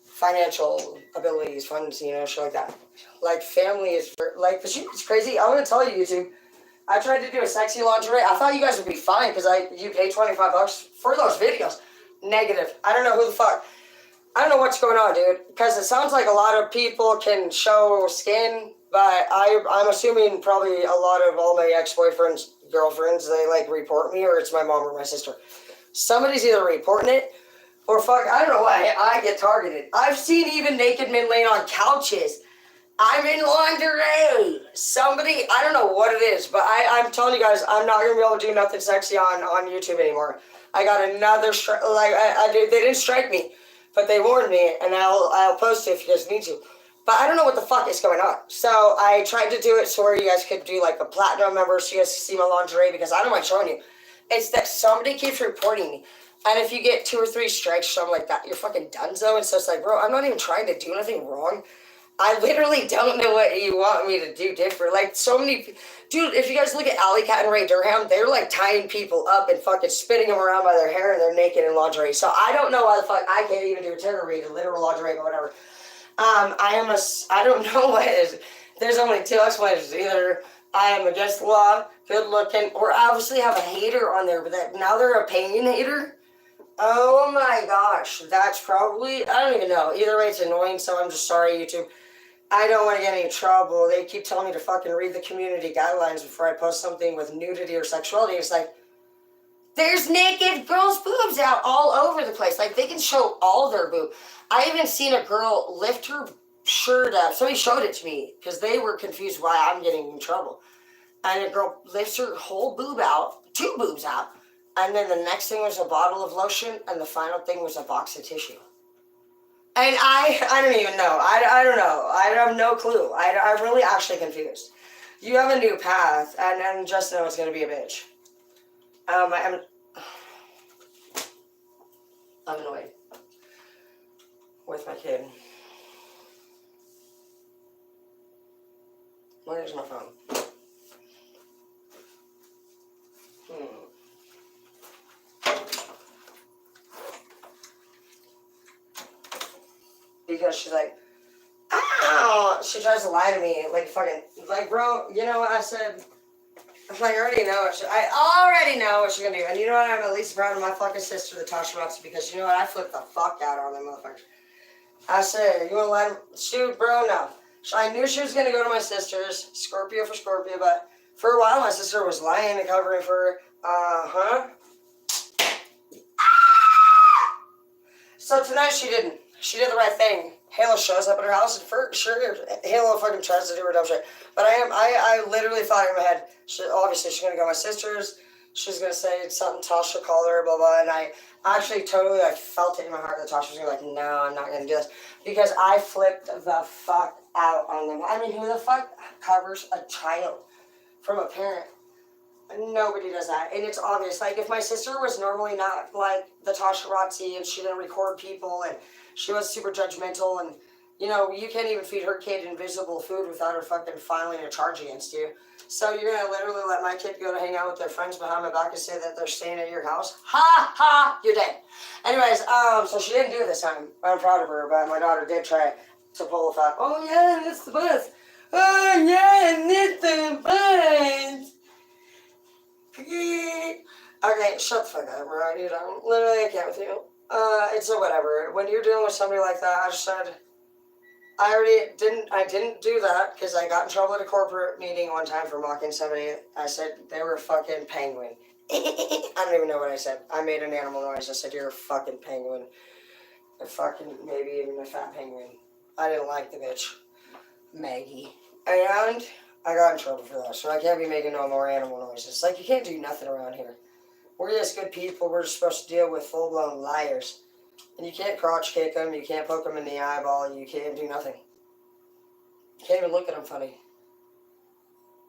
financial abilities, funds, you know, shit like that. Like, family is, like, it's crazy. I'm going to tell you, YouTube, I tried to do a sexy lingerie. I thought you guys would be fine because you pay $25 for those videos. Negative. I don't know who the fuck. I don't know what's going on, dude. Because it sounds like a lot of people can show skin. But I'm assuming probably a lot of all my ex-boyfriends, girlfriends, they, like, report me, or it's my mom or my sister. Somebody's either reporting it, or fuck, I don't know why I get targeted. I've seen even naked men laying on couches. I'm in lingerie. Somebody, I don't know what it is, but I'm telling you guys, I'm not going to be able to do nothing sexy on YouTube anymore. I got another strike, like, they didn't strike me, but they warned me, and I'll post it if you guys need to. But I don't know what the fuck is going on. So I tried to do it so where you guys could do like a platinum member so you guys can see my lingerie because I don't mind showing you. It's that somebody keeps reporting me. And if you get 2 or 3 strikes or something like that, you're fucking donezo. And so it's like, bro, I'm not even trying to do anything wrong. I literally don't know what you want me to do different. Like, so many... Dude, if you guys look at Alley Cat and Ray Durham, they're like tying people up and fucking spinning them around by their hair and they're naked in lingerie. So I don't know why the fuck I can't even do a tarot read, a literal lingerie, but whatever. I don't know what it is. There's only 2 explanations. Either I am against the law, good looking, or I obviously have a hater on there, but that now they're a paying hater. Oh my gosh, that's probably, I don't even know. Either way, it's annoying, so I'm just sorry, YouTube. I don't want to get any trouble. They keep telling me to fucking read the community guidelines before I post something with nudity or sexuality. It's like, there's naked girls' boobs out all over the place. Like, they can show all their boob. I even seen a girl lift her shirt up. Somebody showed it to me because they were confused why I'm getting in trouble. And a girl lifts her whole boob out, 2 boobs out, and then the next thing was a bottle of lotion, and the final thing was a box of tissue. And I don't even know. I don't know. I have no clue. I'm really actually confused. You have a new path, and just know it's going to be a bitch. I'm annoyed with my kid. Where's my phone? Because she's like, ow! She tries to lie to me, like fucking, like, bro, you know what I said? I'm like, I already know what she's gonna do. And you know what? I'm at least proud of my fucking sister, the Tasha Roxy, because you know what? I flipped the fuck out on them motherfuckers. I said, you wanna let him shoot, bro? No. I knew she was gonna go to my sister's, Scorpio for Scorpio, but for a while my sister was lying and covering for her. So tonight she didn't. She did the right thing. Halo shows up at her house, and for sure, Halo fucking tries to do her dumb shit. But I literally thought in my head, obviously she's gonna go to my sister's, she's gonna say something, Tasha called her, blah, blah, and I actually totally, like, felt it in my heart that Tasha was gonna be like, no, I'm not gonna do this. Because I flipped the fuck out on them. I mean, who the fuck covers a child from a parent? Nobody does that. And it's obvious. Like, if my sister was normally not like the Tasha Roxy and she didn't record people and she was super judgmental and, you know, you can't even feed her kid invisible food without her fucking filing a charge against you. So you're going to literally let my kid go to hang out with their friends behind my back and say that they're staying at your house? Ha! Ha! You're dead. Anyways, so she didn't do it this time. I'm proud of her, but my daughter did try to pull off that. Oh, yeah, it's the bus. Oh, yeah, it's the bus. Okay, shut the fuck up, right? You don't. Literally, I can't with you. It's a whatever. When you're dealing with somebody like that, I just said, I didn't do that because I got in trouble at a corporate meeting one time for mocking somebody. I said they were a fucking penguin. I don't even know what I said. I made an animal noise. I said, you're a fucking penguin. A fucking, maybe even a fat penguin. I didn't like the bitch. Maggie. And I got in trouble for that, so I can't be making no more animal noises. Like, you can't do nothing around here. We're just good people. We're just supposed to deal with full-blown liars. And you can't crotch kick them. You can't poke them in the eyeball. You can't do nothing. You can't even look at them funny.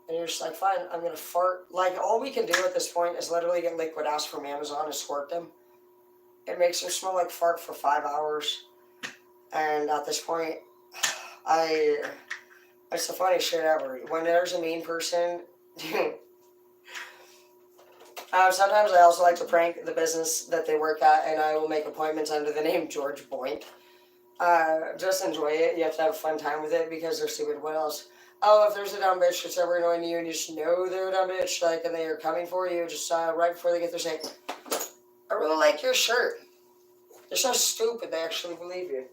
And you're just like, fine, I'm going to fart. Like, all we can do at this point is literally get liquid ass from Amazon and squirt them. It makes them smell like fart for 5 hours. And at this point, it's the funniest shit ever. When there's a mean person, sometimes I also like to prank the business that they work at, and I will make appointments under the name George Boink. Just enjoy it. You have to have a fun time with it because they're stupid. What else? Oh, if there's a dumb bitch that's ever annoying you and you just know they're a dumb bitch, like, and they are coming for you, just right before they get there, say, I really like your shirt. They're so stupid, they actually believe you.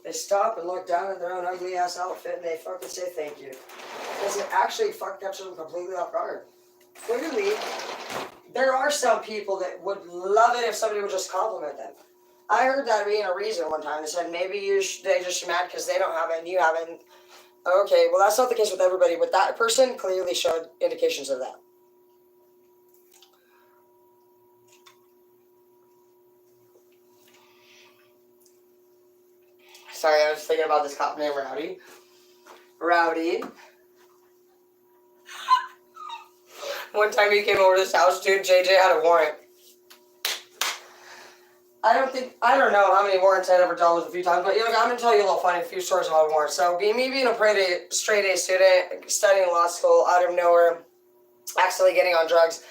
They stop and look down at their own ugly ass outfit and they fucking say thank you. Because it actually catches them completely off guard. Clearly, there are some people that would love it if somebody would just compliment them. I heard that being a reason one time. They said maybe they just mad because they don't have it and you have it. Okay, well that's not the case with everybody, but that person clearly showed indications of that. Sorry, I was thinking about this cop named Rowdy. Rowdy. One time he came over to this house, dude, JJ had a warrant. I don't know how many warrants I'd ever dealt with a few times, but I'm going to tell you a few stories about warrants. So, me being a straight A student, studying law school, out of nowhere, accidentally getting on drugs,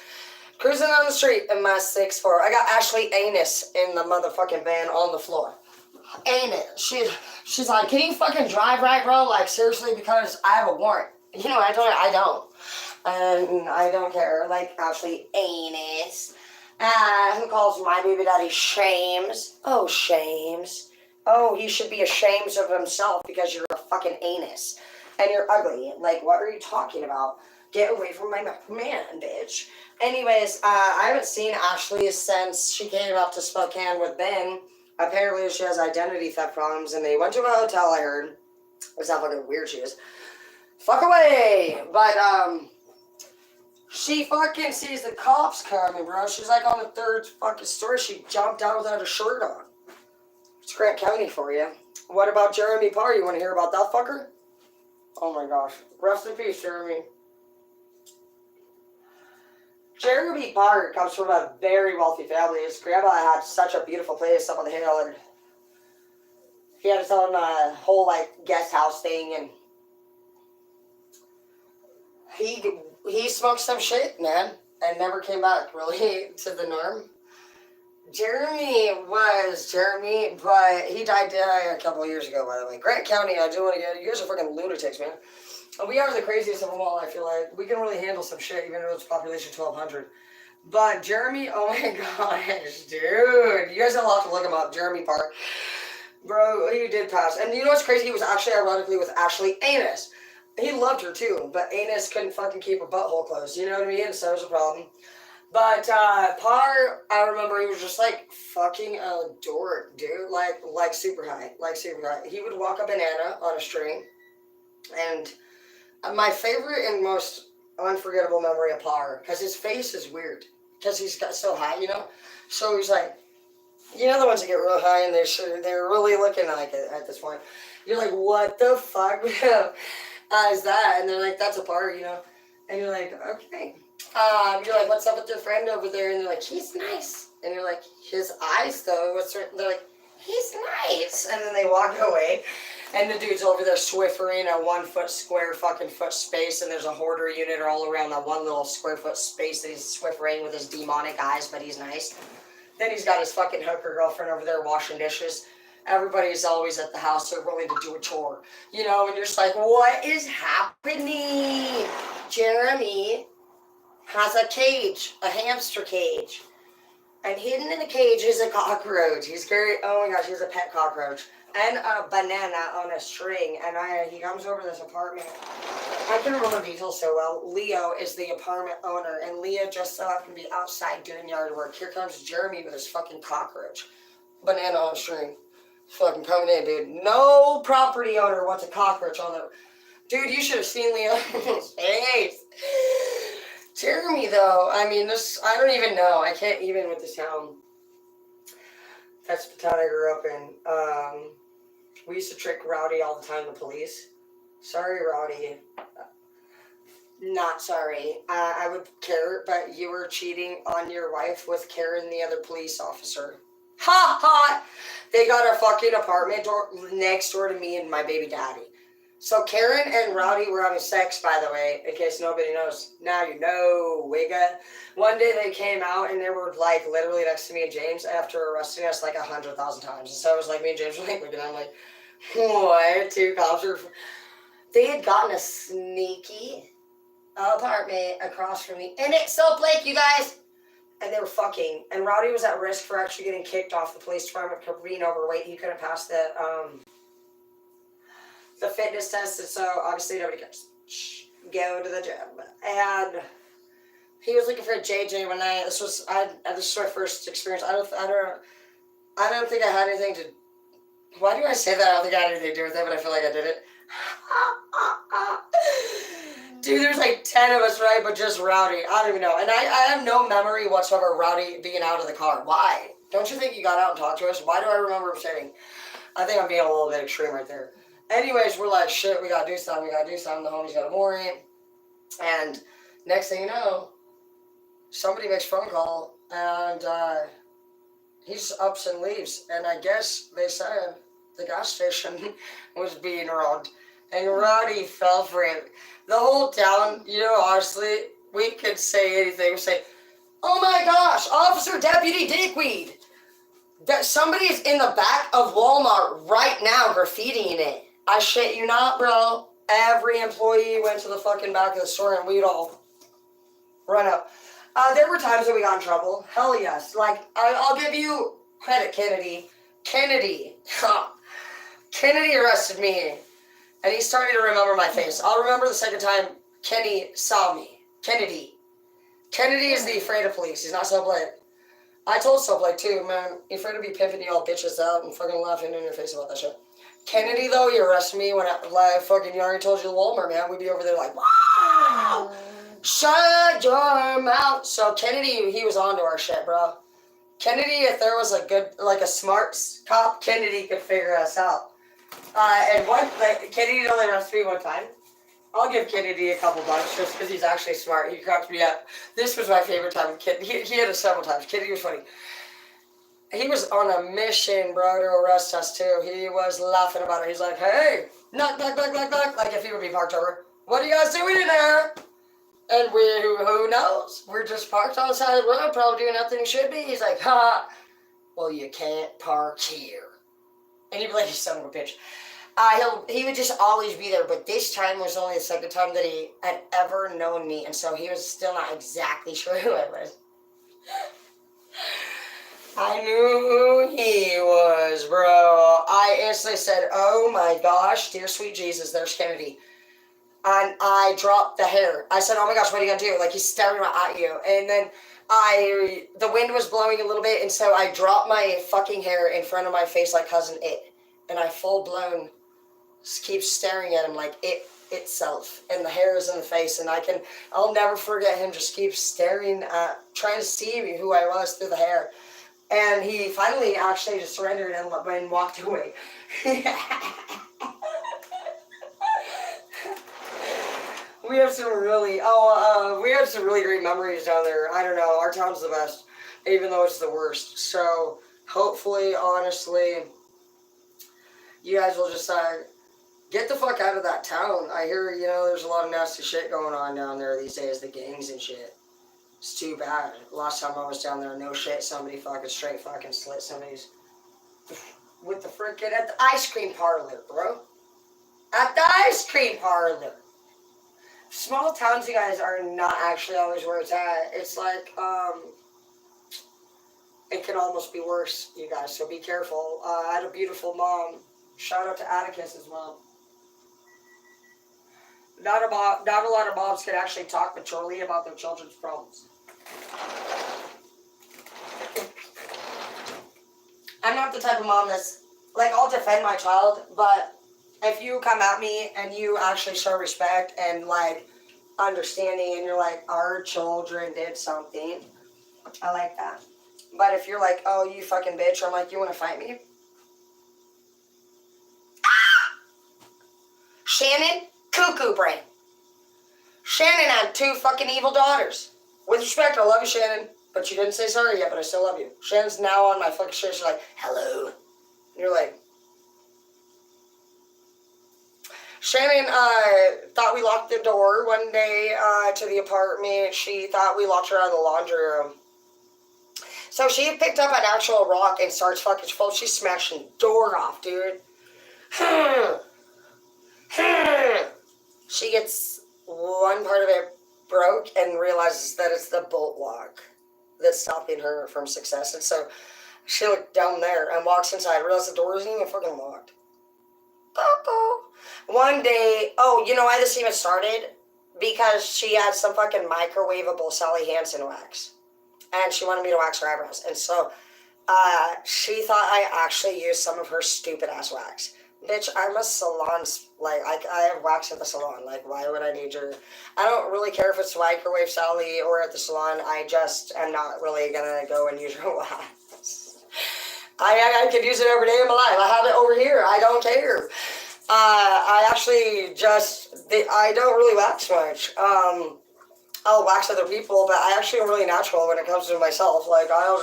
cruising on the street in my 6'4". I got Ashley Anus in the motherfucking van on the floor. Anus. She's like, can you fucking drive right, bro? Like, seriously, because I have a warrant. You know, I don't. And I don't care. Like, Ashley Anus. Who calls my baby daddy Shames? Oh, Shames. Oh, he should be ashamed of himself because you're a fucking anus. And you're ugly. Like, what are you talking about? Get away from my man, bitch. Anyways, I haven't seen Ashley since she came up to Spokane with Ben. Apparently, she has identity theft problems, and they went to a hotel, I heard. That's how fucking weird she is. Fuck away! But, she fucking sees the cops coming, bro. She's like on the third fucking story. She jumped out without a shirt on. It's Grant County for you. What about Jeremy Parr? You want to hear about that fucker? Oh my gosh. Rest in peace, Jeremy. Jeremy Parr comes from a very wealthy family. His grandma had such a beautiful place up on the hill, and he had his own whole like guest house thing, and he smoked some shit, man, and never came back really to the norm. Jeremy, but he died a couple of years ago, by the way. Grant County, I do want to get, you guys are fucking lunatics, man. And we are the craziest of them all, I feel like. We can really handle some shit, even though it's population 1,200. But Jeremy, oh my gosh, dude. You guys have a lot to look him up. Jeremy Park. Bro, he did pass. And you know what's crazy? He was actually, ironically, with Ashley Anus. He loved her, too. But Anus couldn't fucking keep her butthole closed. You know what I mean? So it was a problem. But Parr, I remember he was just like fucking a dork, dude. Like super high. He would walk a banana on a string. And my favorite and most unforgettable memory of Parr, because his face is weird. Because he's got so high, you know? So he's like, you know the ones that get real high and they're really looking like it at this point. You're like, what the fuck is that? And they're like, that's a Parr, you know? And you're like, okay. You're like, what's up with your friend over there? And they're like, he's nice. And you're like, his eyes though, they're like, he's nice. And then they walk away. And the dude's over there swiffering a 1 foot square fucking foot space, and there's a hoarder unit all around that one little square foot space that he's swiffering with his demonic eyes, but he's nice. Then he's got his fucking hooker girlfriend over there washing dishes. Everybody's always at the house, they're willing to do a chore. You know, and you're just like, what is happening? Jeremy has a cage, a hamster cage. And hidden in the cage is a cockroach. He's carrying, oh my gosh, he's a pet cockroach. And a banana on a string. And he comes over to this apartment. I can remember details so well. Leo is the apartment owner. And Leah just so happened to be outside doing yard work. Here comes Jeremy with his fucking cockroach. Banana on a string. Fucking coming in, dude. No property owner wants a cockroach on their... Dude, you should have seen Leo's face. Jeremy, though, I mean, this, I don't even know. I can't even with this town. That's the town I grew up in. We used to trick Rowdy all the time, the police. Sorry, Rowdy. Not sorry. I would care, but you were cheating on your wife with Karen, the other police officer. Ha ha! They got a fucking apartment next door to me and my baby daddy. So Karen and Rowdy were having sex, by the way, in case nobody knows. Now you know, wigga. One day they came out and they were like literally next to me and James after arresting us like 100,000 times. And so it was like me and James were like looking at them like, what? Two cops were... They had gotten a sneaky apartment across from me. And it's Soap Lake, you guys. And they were fucking. And Rowdy was at risk for actually getting kicked off the police department for being overweight. He couldn't pass the fitness test, and so obviously nobody cares. Go to the gym. And he was looking for a JJ one night. This was my first experience. I don't think I had anything to. Why do I say that? I don't think I had anything to do with it, but I feel like I did it. Dude, there's like 10 of us, right? But just Rowdy. I don't even know. And I have no memory whatsoever of Rowdy being out of the car. Why? Don't you think you got out and talked to us? Why do I remember him saying? I think I'm being a little bit extreme right there. Anyways, we're like, shit, we gotta do something. The homie's got a warrant. And next thing you know, somebody makes a phone call and he just ups and leaves. And I guess they said the gas station was being robbed. And Rowdy fell for it. The whole town, you know, honestly, we could say anything. We say, oh my gosh, Officer Deputy Dickweed. That somebody is in the back of Walmart right now graffitiing it. I shit you not, bro. Every employee went to the fucking back of the store and we'd all run up. There were times that we got in trouble. Hell yes. Like, I'll give you credit, Kennedy. Kennedy arrested me. And he's starting to remember my face. I'll remember the second time Kenny saw me. Kennedy is the afraid of police. He's not Soap Lake. I told Soap Lake too, man. You're afraid to be pimping you all bitches out and fucking laughing in your face about that shit. Kennedy, though, you arrested me when I fucking, you already told you the Walmart, man. We'd be over there like, wow! Shut your mouth. So Kennedy, he was onto our shit, bro. Kennedy, if there was a good, like a smart cop, Kennedy could figure us out. And Kennedy only arrested me one time. I'll give Kennedy a couple bucks just because he's actually smart. He cracked me up. This was my favorite time with Kennedy. He had it several times. Kennedy was funny. He was on a mission, bro, to arrest us too. He was laughing about it. He's like, hey, knock, knock, knock, knock, knock. Like if he would be parked over. What are you guys doing in there? And who knows? We're just parked on the side of the road, probably doing nothing you should be. He's like, ha, well, you can't park here. And he'd be like, you son of a bitch. He would just always be there, but this time was only the second time that he had ever known me, and so he was still not exactly sure who I was. I knew who he was, bro. I instantly said, oh my gosh, dear sweet Jesus, there's Kennedy. And I dropped the hair. I said, oh my gosh, what are you gonna do? Like, he's staring at you. And then the wind was blowing a little bit, and so I dropped my fucking hair in front of my face like Cousin It. And I full blown keep staring at him like itself. And the hair is in the face, and I'll never forget him just keep staring at, trying to see me who I was through the hair. And he finally actually just surrendered and walked away. We have some really great memories down there. I don't know, our town's the best, even though it's the worst. So hopefully, honestly, you guys will just get the fuck out of that town. I hear, you know, there's a lot of nasty shit going on down there these days, the gangs and shit. It's too bad. Last time I was down there, no shit, somebody fucking straight fucking slit somebody's with the freaking at the ice cream parlor, bro. At the ice cream parlor. Small towns, you guys, are not actually always where it's at. It's like, it can almost be worse, you guys, so be careful. I had a beautiful mom. Shout out to Atticus's mom. Not a lot of moms can actually talk maturely about their children's problems. I'm not the type of mom that's, like, I'll defend my child, but if you come at me and you actually show respect and, like, understanding and you're like, our children did something, I like that. But if you're like, oh, you fucking bitch, I'm like, you want to fight me? Shannon, cuckoo brain. Shannon had 2 fucking evil daughters. With respect, I love you, Shannon. But you didn't say sorry yet, but I still love you. Shannon's now on my fucking shit. She's like, hello. And you're like, Shannon thought we locked the door one day to the apartment. She thought we locked her out of the laundry room. So she picked up an actual rock and starts fucking full. She's smashing the door off, dude. She gets one part of it broke and realizes that it's the bolt lock that's stopping her from success. And so she looked down there and walks inside, realizes the door isn't even fucking locked. One day, oh, you know why this even started? Because she had some fucking microwavable Sally Hansen wax. And she wanted me to wax her eyebrows. And so she thought I actually used some of her stupid ass wax. Bitch, I'm a salon, like, I have wax at the salon. Like, why would I need your... I don't really care if it's microwave Sally or at the salon. I just am not really gonna go and use your wax. I could use it every day of my life. I have it over here. I don't care. I actually I don't really wax much. I'll wax other people, but I actually am really natural when it comes to myself. Like, I don't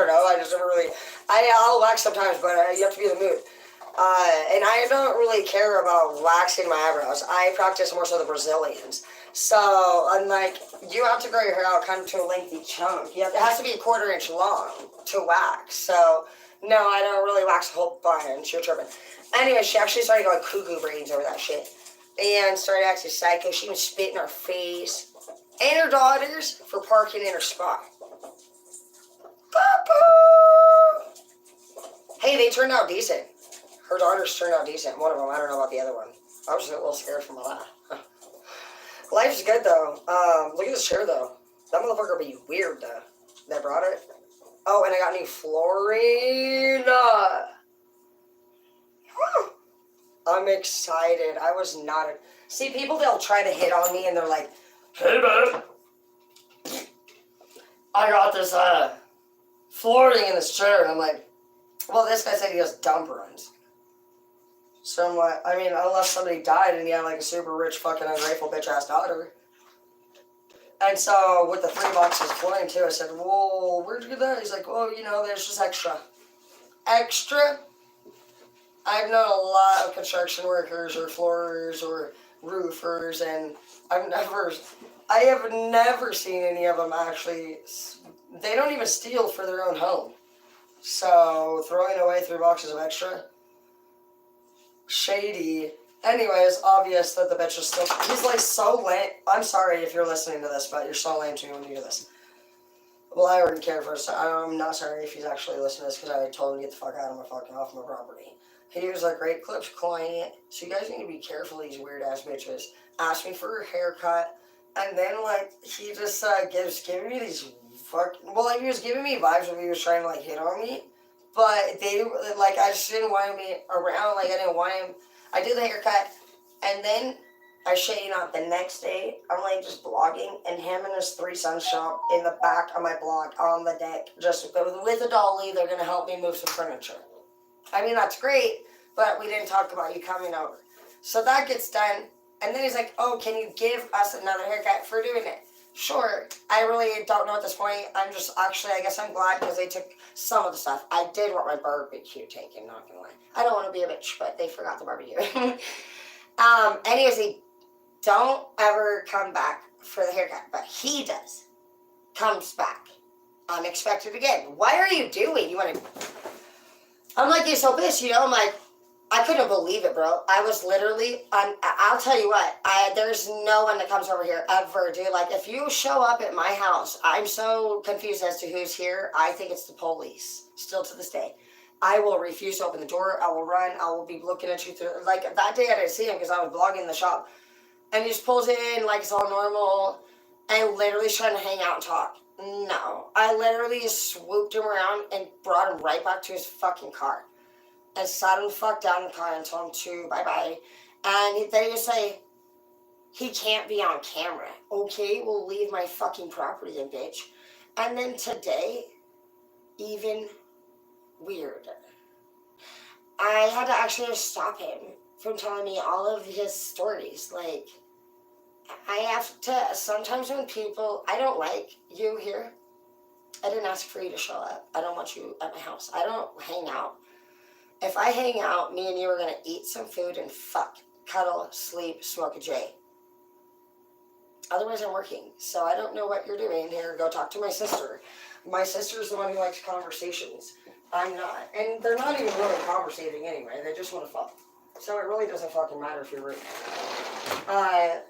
know, I just never really... I'll wax sometimes, but you have to be in the mood. And I don't really care about waxing my eyebrows. I practice more so the Brazilians. So, I'm like, you have to grow your hair out kind of to a lengthy chunk. It has to be a 1/4 inch long to wax. So, no, I don't really wax a whole bunch. You're tripping. Anyway, she actually started going cuckoo brains over that shit. And started acting psycho. She was spitting in her face. And her daughters for parking in her spot. Papa! Hey, they turned out decent. Her daughters turned out decent. One of them, I don't know about the other one. I was just a little scared for my life. Life's good, though. Look at this chair, though. That motherfucker be weird, though. They brought it. Oh, and I got new flooring. I'm excited. I was not... See, people, they'll try to hit on me, and they're like, hey, babe. I got this, flooring in this chair. And I'm like, well, this guy said he has dump runs. So I'm like, I mean, unless somebody died and he had like a super rich fucking ungrateful bitch ass daughter. And so with the 3 boxes of flooring too, I said, whoa, where'd you get that? He's like, oh, you know, there's just extra. Extra? I've known a lot of construction workers or floorers or roofers, and I have never seen any of them actually, they don't even steal for their own home. So, throwing away 3 boxes of extra, shady. Anyway, it's obvious that the bitch is still, he's like so lame. I'm sorry if you're listening to this, but you're so lame to me when you do this. Well, I already care for us. I'm not sorry if he's actually listening to this, because I told him to get the fuck out of my fucking, off my property. He was like, great clips, client. So you guys need to be careful, these weird ass bitches. Asked me for a haircut, and then like, he just giving me these fucking, well, like, he was giving me vibes when he was trying to like hit on me, but they, like, I just didn't want him around, like, I didn't want him. I did the haircut, and then I shit you not, the next day, I'm like just blogging, and him and his 3 sons show up in the back of my blog on the deck, just with a dolly. They're gonna help me move some furniture. I mean, that's great, but we didn't talk about you coming over. So that gets done, and then he's like, oh, can you give us another haircut for doing it? Sure. I really don't know at this point. I'm just, actually, I guess I'm glad, because they took some of the stuff. I did want my barbecue taken, not gonna lie. I don't want to be a bitch, but they forgot the barbecue. Anyways, they don't ever come back for the haircut, but he does. Comes back. Unexpected again. Why are you doing? You want to... I'm like, you're so pissed, you know? I'm like, I couldn't believe it, bro. I was literally, I'll tell you what, there's no one that comes over here ever, dude. Like, if you show up at my house, I'm so confused as to who's here. I think it's the police, still to this day. I will refuse to open the door. I will run. I will be looking at you through, like, that day I didn't see him because I was vlogging the shop. And he just pulls in like it's all normal and literally is trying to hang out and talk. No. I literally just swooped him around and brought him right back to his fucking car. And sat him the fuck down in the car and told him to bye-bye. And then he would say, he can't be on camera. Okay, we'll leave my fucking property then, bitch. And then today, even weird. I had to actually stop him from telling me all of his stories. Like, I have to, sometimes when people, I don't like you here. I didn't ask for you to show up. I don't want you at my house. I don't hang out. If I hang out, me and you are going to eat some food and fuck, cuddle, sleep, smoke a J. Otherwise, I'm working. So I don't know what you're doing here. Go talk to my sister. My sister's the one who likes conversations. I'm not. And they're not even really conversating anyway. They just want to fuck. So it really doesn't fucking matter if you're rude.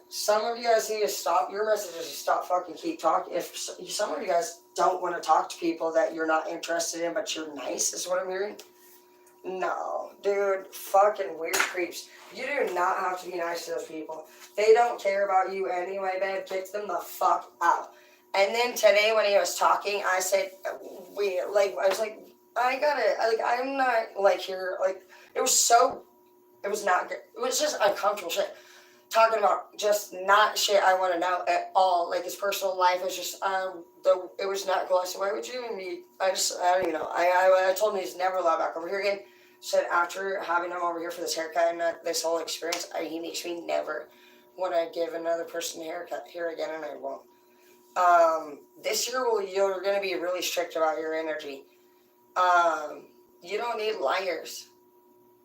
Some of you guys need to stop. Your message is to stop fucking keep talking. If some of you guys don't want to talk to people that you're not interested in, but you're nice, is what I'm hearing. No, dude, fucking weird creeps. You do not have to be nice to those people. They don't care about you anyway, babe. Kick them the fuck out. And then today when he was talking, I said, I'm not, like, here, like, it was not good. It was just uncomfortable shit. Talking about just not shit I want to know at all. Like, his personal life is just, it was not cool. I said, why would you even be, I don't even know. I told him he's never allowed back over here again. Said after having him over here for this haircut and this whole experience, he makes me never want to give another person a haircut here again, and I won't. This year you're going to be really strict about your energy. You don't need liars.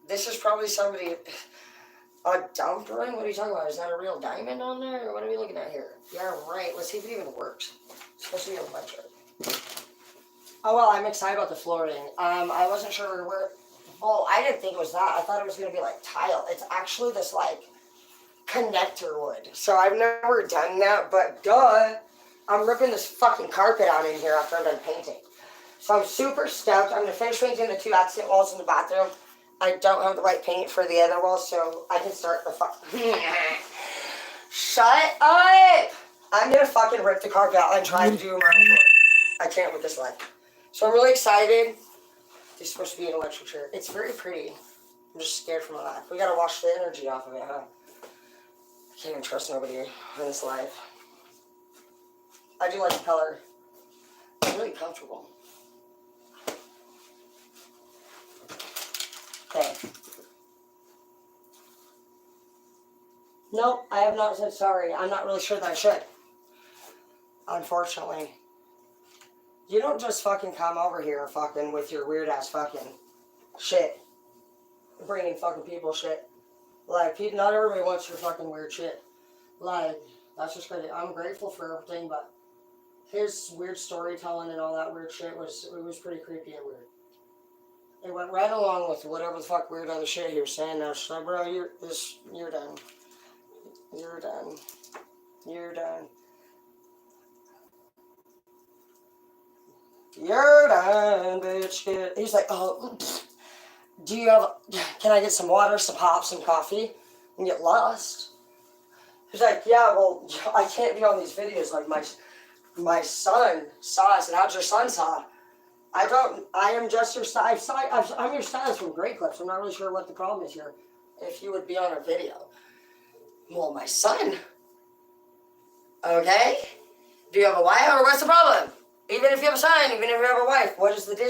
This is probably somebody, a dump ring? What are you talking about? Is that a real diamond on there? Or what are we looking at here? Yeah, right. Let's see if it even works. It's supposed to be electric. Oh, well, I'm excited about the flooring. I wasn't sure where... Oh, I didn't think it was that. I thought it was going to be like tile. It's actually this like connector wood. So I've never done that, but duh. I'm ripping this fucking carpet out in here after I'm done painting. So I'm super stoked. I'm going to finish painting the 2 accent walls in the bathroom. I don't have the white paint for the other walls, so I can start the fuck. Shut up! I'm going to fucking rip the carpet out and try to do my floor. I can't with this light. So I'm really excited. It's supposed to be an electric chair. It's very pretty. I'm just scared for my life. We gotta wash the energy off of it, huh? I can't even trust nobody in this life. I do like the color. It's really comfortable. Okay. Nope, I have not said sorry. I'm not really sure that I should. Unfortunately. You don't just fucking come over here fucking with your weird ass fucking shit. Bringing fucking people shit. Like, not everybody wants your fucking weird shit. Like, that's just crazy. I'm grateful for everything, but his weird storytelling and all that weird shit was pretty creepy and weird. It went right along with whatever the fuck weird other shit he was saying. Now, so, bro, you're done. You're done. You're done. You're done, bitch. He's like, oh, can I get some water, some pop, some coffee, and get lost? He's like, yeah, well, I can't be on these videos. Like, my son saw. I said, how'd your son saw? I am just your stylist. I'm your stylist from Great Clips. I'm not really sure what the problem is here. If you would be on a video. Well, my son. Okay? Do you have a wife, or what's the problem? Even if you have a son, even if you have a wife, what is the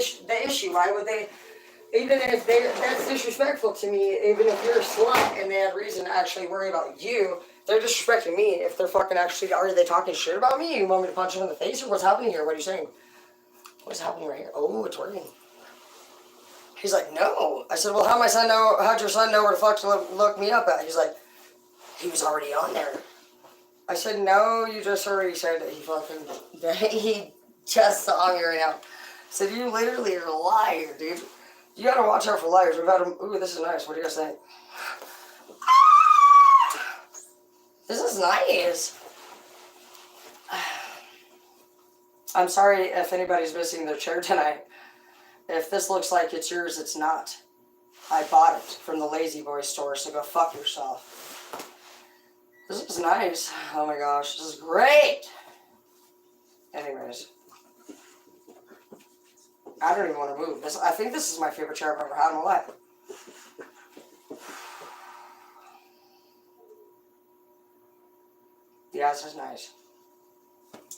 issue? Why would they, even if that's disrespectful to me, even if you're a slut and they have reason to actually worry about you, they're disrespecting me. If they're fucking actually, are they talking shit about me? You want me to punch them in the face, or what's happening here? What are you saying? What's happening right here? Oh, it's working. He's like, no. I said, well, how'd your son know where the fuck to look me up at? He's like, he was already on there. I said, no, you just already said that he just saw me right now. I said, you literally are a liar, dude. You gotta watch out for liars. We've had them. Ooh, this is nice. What do you guys think? This is nice. I'm sorry if anybody's missing their chair tonight. If this looks like it's yours, it's not. I bought it from the Lazy Boy store, so go fuck yourself. This is nice. Oh my gosh, this is great. Anyways. I don't even want to move. I think this is my favorite chair I've ever had in my life. Yeah, this is nice.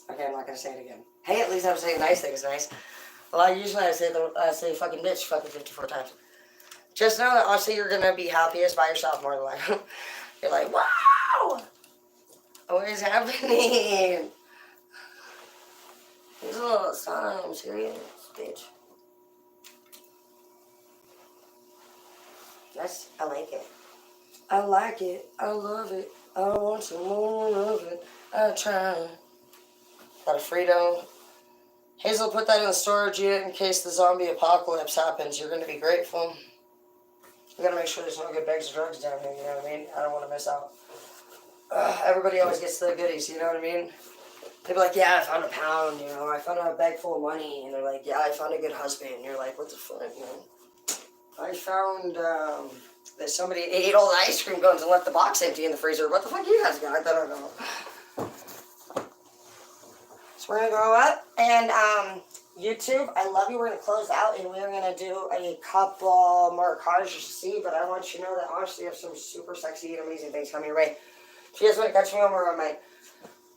Okay, I'm not going to say it again. Hey, at least I'm saying nice things nice. Well, usually I say fucking bitch fucking 54 times. Just know that honestly you're going to be happiest by yourself more than life. You're like, wow! What is happening? There's a little sun. I'm serious, bitch. Yes, I like it. I like it. I love it. I want some more of it. I try. Got a Frito. Hazel put that in the storage unit in case the zombie apocalypse happens. You're going to be grateful. We got to make sure there's no good bags of drugs down here, you know what I mean? I don't want to miss out. Everybody always gets the goodies, you know what I mean? They'd be like, yeah, I found a pound, you know, I found a bag full of money. And they're like, yeah, I found a good husband. And you're like, what the fuck, you know? I found that somebody ate all the ice cream cones and left the box empty in the freezer. What the fuck you guys got? I don't know. So we're going to go up. And YouTube, I love you. We're going to close out and we're going to do a couple more cards to see. But I want you to know that honestly, I have some super sexy and amazing things coming your way. If you guys want to catch me over on my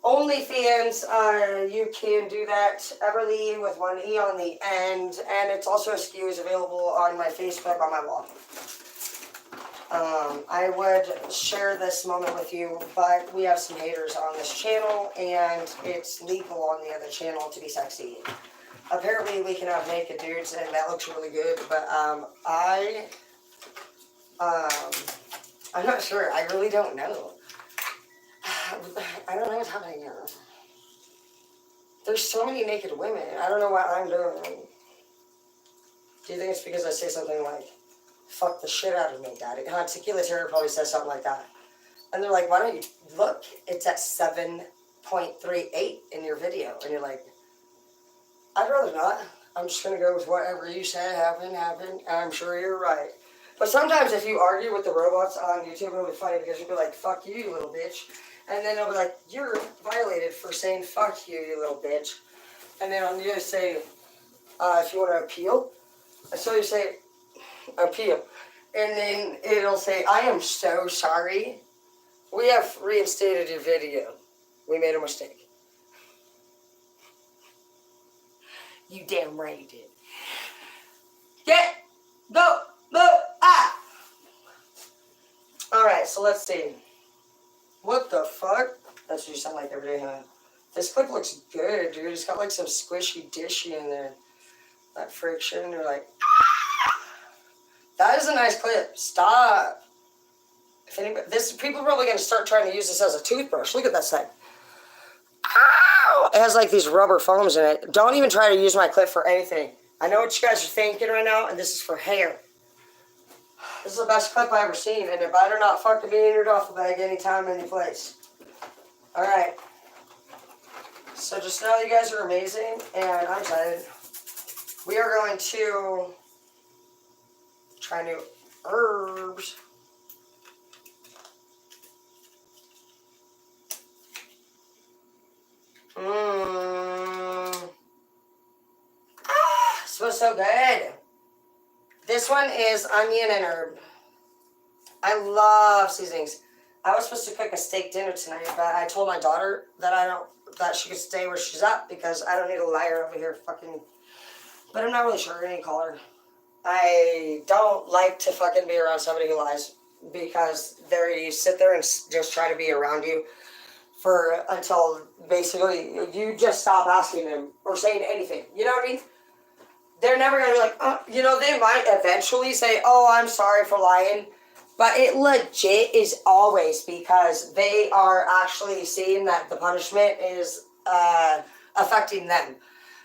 OnlyFans, you can do that, Everly with one E on the end, and it's also a SKU is available on my Facebook on my wall. I would share this moment with you, but we have some haters on this channel, and it's legal on the other channel to be sexy. Apparently, we can have naked dudes, and that looks really good, but I'm not sure. I really don't know. I don't know what's happening here. There's so many naked women. I don't know what I'm doing. Do you think it's because I say something like, fuck the shit out of me, daddy? Tequila Terror probably says something like that. And they're like, why don't you look? It's at 7.38 in your video. And you're like, I'd rather not. I'm just going to go with whatever you say happened. And I'm sure you're right. But sometimes if you argue with the robots on YouTube, it'll be funny because you'll be like, fuck you, you little bitch. And then they'll be like, you're violated for saying fuck you, you little bitch. And then on the other say, if you want to appeal. So you say, appeal. And then it'll say, I am so sorry. We have reinstated your video. We made a mistake. You damn right you did. Get, go, move, ah! Alright, so let's see. What the fuck? That's what you sound like every day, huh? This clip looks good, dude. It's got like some squishy dishy in there. That friction, you're like, ah! That is a nice clip. Stop. If anybody, people are probably gonna start trying to use this as a toothbrush. Look at that side. Ow! It has like these rubber foams in it. Don't even try to use my clip for anything. I know what you guys are thinking right now, and this is for hair. This is the best clip I've ever seen, and it better not fucking be in your duffel bag anytime, any place. Alright. So just know you guys are amazing, and I'm excited. We are going to try new herbs. Smells so good. This one is onion and herb. I love seasonings. I was supposed to cook a steak dinner tonight, but I told my daughter that she could stay where she's at because I don't need a liar over here fucking. But I'm not really sure any call her. I don't like to fucking be around somebody who lies because you sit there and just try to be around you until basically you just stop asking them or saying anything. You know what I mean? They're never going to be like, they might eventually say, oh, I'm sorry for lying. But it legit is always because they are actually seeing that the punishment is affecting them.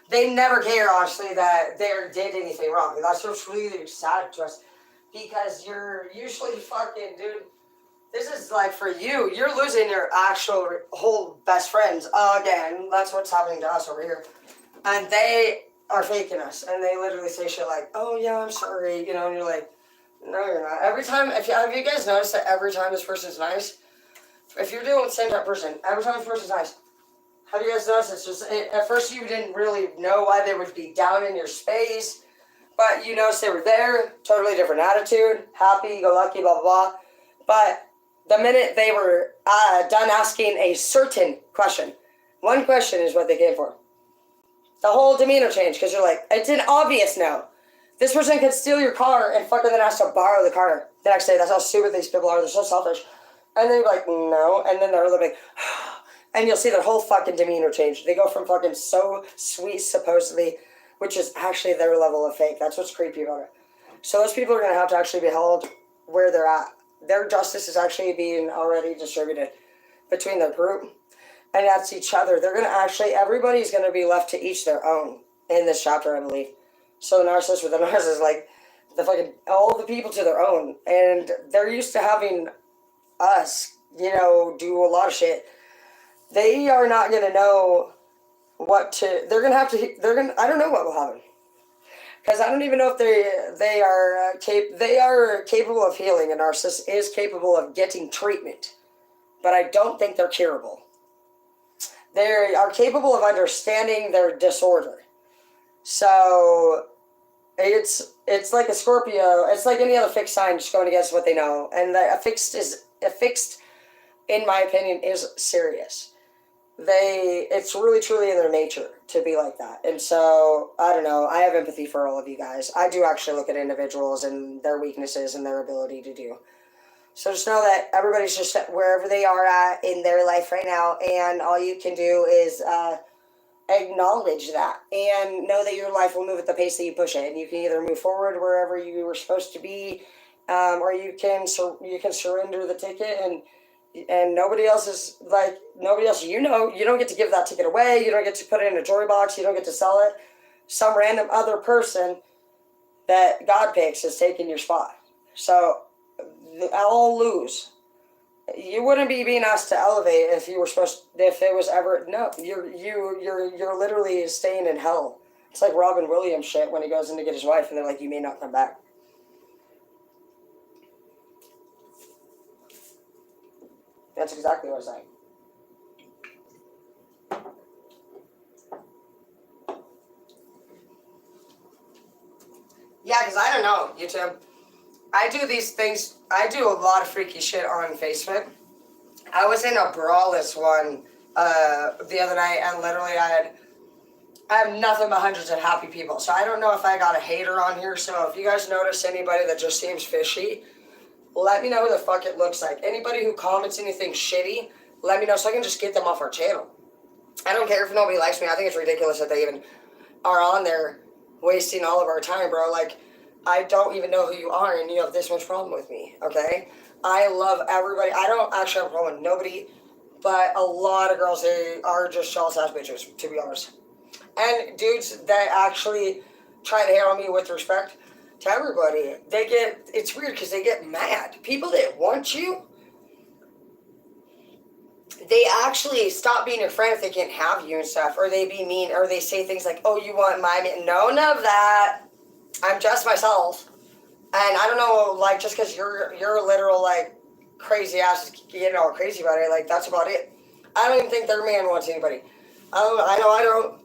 They never care, honestly, that they did anything wrong. That's what's really sad to us. Because you're usually fucking, dude, this is like for you. You're losing your actual whole best friends again. That's what's happening to us over here. And they are faking us. And they literally say shit like, oh yeah, I'm sorry. You know, and you're like, no, you're not. Every time, have you guys noticed that every time this person's nice, if you're dealing with the same type of person, every time this person's nice, have you guys noticed it's just, at first you didn't really know why they would be down in your space, but you noticed they were there, totally different attitude, happy, go lucky, blah, blah, blah. But the minute they were done asking a certain question, one question is what they came for. The whole demeanor changed, because you're like, it's an obvious no. This person could steal your car and fucking then ask to borrow the car the next day. That's how stupid these people are. They're so selfish. And they're like, no. And then they're like, and you'll see their whole fucking demeanor change. They go from fucking so sweet, supposedly, which is actually their level of fake. That's what's creepy about it. So those people are going to have to actually be held where they're at. Their justice is actually being already distributed between their group. And that's each other. They're going to actually, everybody's going to be left to each their own in this chapter, I believe. So the narcissist with the narcissist, like, the fucking, all the people to their own. And they're used to having us, you know, do a lot of shit. They are not going to know what to, they're going to have to, I don't know what will happen. Because I don't even know if they are capable of healing. A narcissist is capable of getting treatment. But I don't think they're curable. They are capable of understanding their disorder. So it's like a Scorpio. It's like any other fixed sign just going against what they know. And a fixed, in my opinion, is serious. It's really truly in their nature to be like that. And so, I don't know, I have empathy for all of you guys. I do actually look at individuals and their weaknesses and their ability to do. So just know that everybody's just wherever they are at in their life right now, and all you can do is acknowledge that and know that your life will move at the pace that you push it, and you can either move forward wherever you were supposed to be, or you can surrender the ticket, and nobody else, you don't get to give that ticket away, you don't get to put it in a jewelry box, you don't get to sell it. Some random other person that God picks is taking your spot. So I'll lose. You wouldn't be being asked to elevate if you were if it was ever, no, you're literally staying in hell. It's like Robin Williams shit when he goes in to get his wife and they're like, you may not come back. That's exactly what I was saying. Yeah, because I don't know, YouTube. I do these things, I do a lot of freaky shit on Facebook. I was in a braless one the other night, and literally I have nothing but hundreds of happy people. So I don't know if I got a hater on here. So if you guys notice anybody that just seems fishy, let me know who the fuck it looks like. Anybody who comments anything shitty, let me know so I can just get them off our channel. I don't care if nobody likes me. I think it's ridiculous that they even are on there wasting all of our time, bro. Like, I don't even know who you are, and you have this much problem with me, okay? I love everybody. I don't actually have a problem with nobody, but a lot of girls, they are just jealous-ass bitches, to be honest. And dudes that actually try to hate on me with respect to everybody, it's weird because they get mad. People that want you, they actually stop being your friend if they can't have you and stuff, or they be mean, or they say things like, oh, you want my man. No, none of that. I'm just myself. And I don't know, like, just because you're a literal, like, crazy ass, getting all crazy about it, like, that's about it. I don't even think their man wants anybody. I know I don't.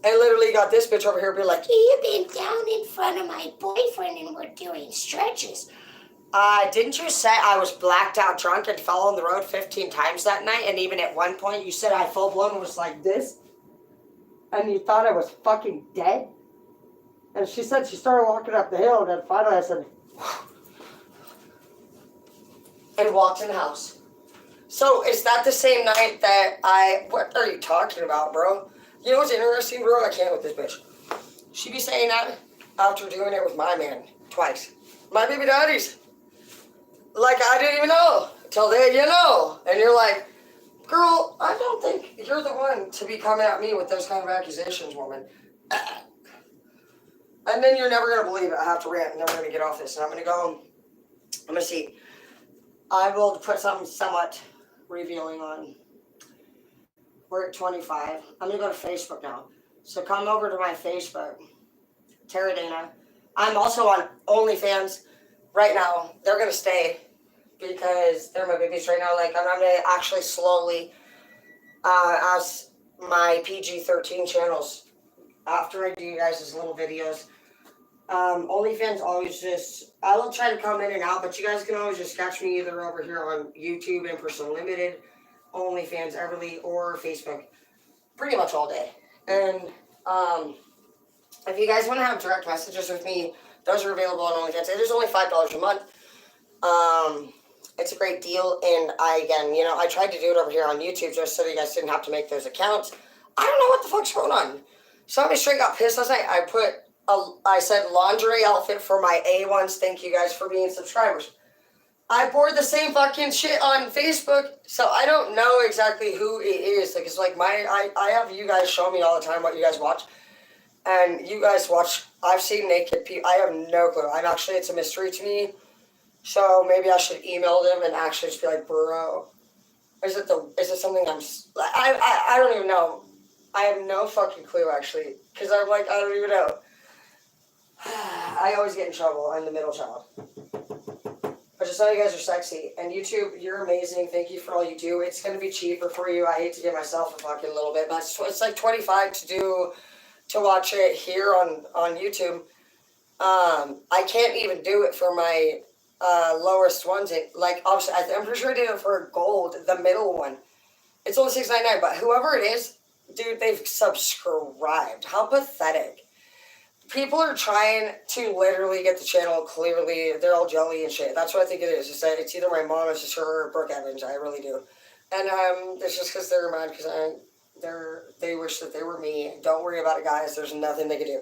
I literally got this bitch over here be like, you've been down in front of my boyfriend and we're doing stretches. Didn't you say I was blacked out drunk and fell on the road 15 times that night? And even at one point you said I full blown was like this? And you thought I was fucking dead? And she said she started walking up the hill, and then finally I said, and walked in the house. So is that the same night that what are you talking about, bro? You know what's interesting, bro? I can't with this bitch. She be saying that after doing it with my man twice. My baby daddies. Like, I didn't even know. Till then, you know. And you're like, girl, I don't think you're the one to be coming at me with those kind of accusations, woman. And then you're never going to believe it. I have to rant, and then we're going to get off this. And I'm going to go, I'm going to see. I will put something somewhat revealing on. We're at 25. I'm going to go to Facebook now. So come over to my Facebook, Tara Dana. I'm also on OnlyFans right now. They're going to stay because they're my babies right now. Like, I'm going to actually slowly, as my PG-13 channels, after I do you guys' little videos, OnlyFans always just, I will try to come in and out, but you guys can always just catch me either over here on YouTube, Empress Unlimited, OnlyFans, Everly, or Facebook, pretty much all day. And if you guys want to have direct messages with me, those are available on OnlyFans. It is only $5 a month. It's a great deal, and I tried to do it over here on YouTube just so that you guys didn't have to make those accounts. I don't know what the fuck's going on. Somebody straight got pissed last night. I said lingerie outfit for my A1s. Thank you guys for being subscribers. I poured the same fucking shit on Facebook, so I don't know exactly who it is. Like, it's like I have you guys show me all the time what you guys watch, and you guys watch. I've seen naked people. I have no clue. It's a mystery to me. So maybe I should email them and actually just be like, bro, is it something I don't even know. I have no fucking clue, actually, because I'm like, I don't even know. I always get in trouble. I'm the middle child. But just know you guys are sexy. And YouTube, you're amazing. Thank you for all you do. It's going to be cheaper for you. I hate to give myself a fucking little bit, but it's like $25 to watch it here on YouTube. I can't even do it for my lowest ones. Obviously, I'm pretty sure I did it for gold, the middle one. It's only $6.99, but whoever it is, dude, they've subscribed. How pathetic. People are trying to literally get the channel clearly. They're all jelly and shit. That's what I think it is. It's either my mom, it's just her, or Brooke Evans. I really do. And it's just because they're mad because they wish that they were me. Don't worry about it, guys. There's nothing they can do.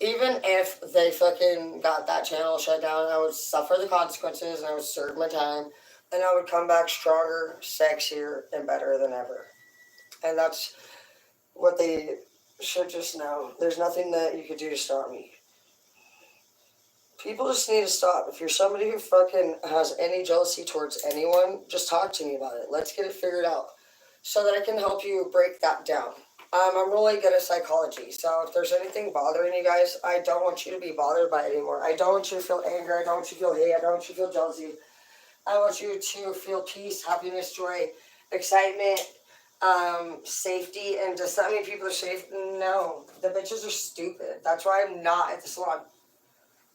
Even if they fucking got that channel shut down, I would suffer the consequences and I would serve my time and I would come back stronger, sexier, and better than ever. And that's what they should just know. There's nothing that you could do to stop me. People just need to stop. If you're somebody who fucking has any jealousy towards anyone, just talk to me about it. Let's get it figured out so that I can help you break that down. I'm really good at psychology, so if there's anything bothering you guys, I don't want you to be bothered by it anymore. I don't want you to feel anger. I don't want you to feel hate. I don't want you to feel jealousy. I want you to feel peace, happiness, joy, excitement, safety, and just that many people are safe. No, the bitches are stupid. That's why I'm not at the salon.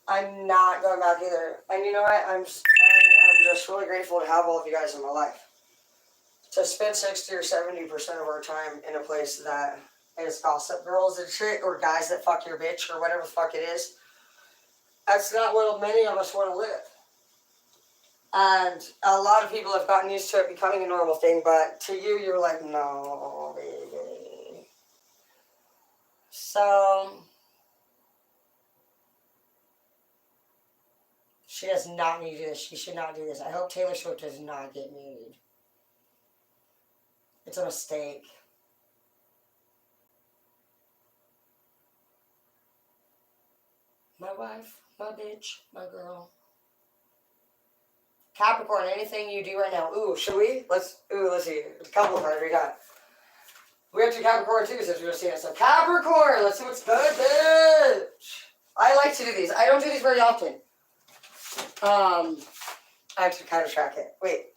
I'm not going back either. And you know what? I'm just really grateful to have all of you guys in my life. To spend 60 or 70% of our time in a place that is gossip girls and shit, or guys that fuck your bitch, or whatever the fuck it is, that's not what many of us want to live. And a lot of people have gotten used to it becoming a normal thing, but to you, you're like, no, baby. So, she does not need this. She should not do this. I hope Taylor Swift does not get muted. It's a mistake. My wife, my bitch, my girl. Capricorn, anything you do right now. Ooh, should we? Let's see. A couple cards we got. We have to Capricorn too, since we're seeing it. So Capricorn, let's see what's good, bitch. I like to do these. I don't do these very often. I have to kind of track it. Wait.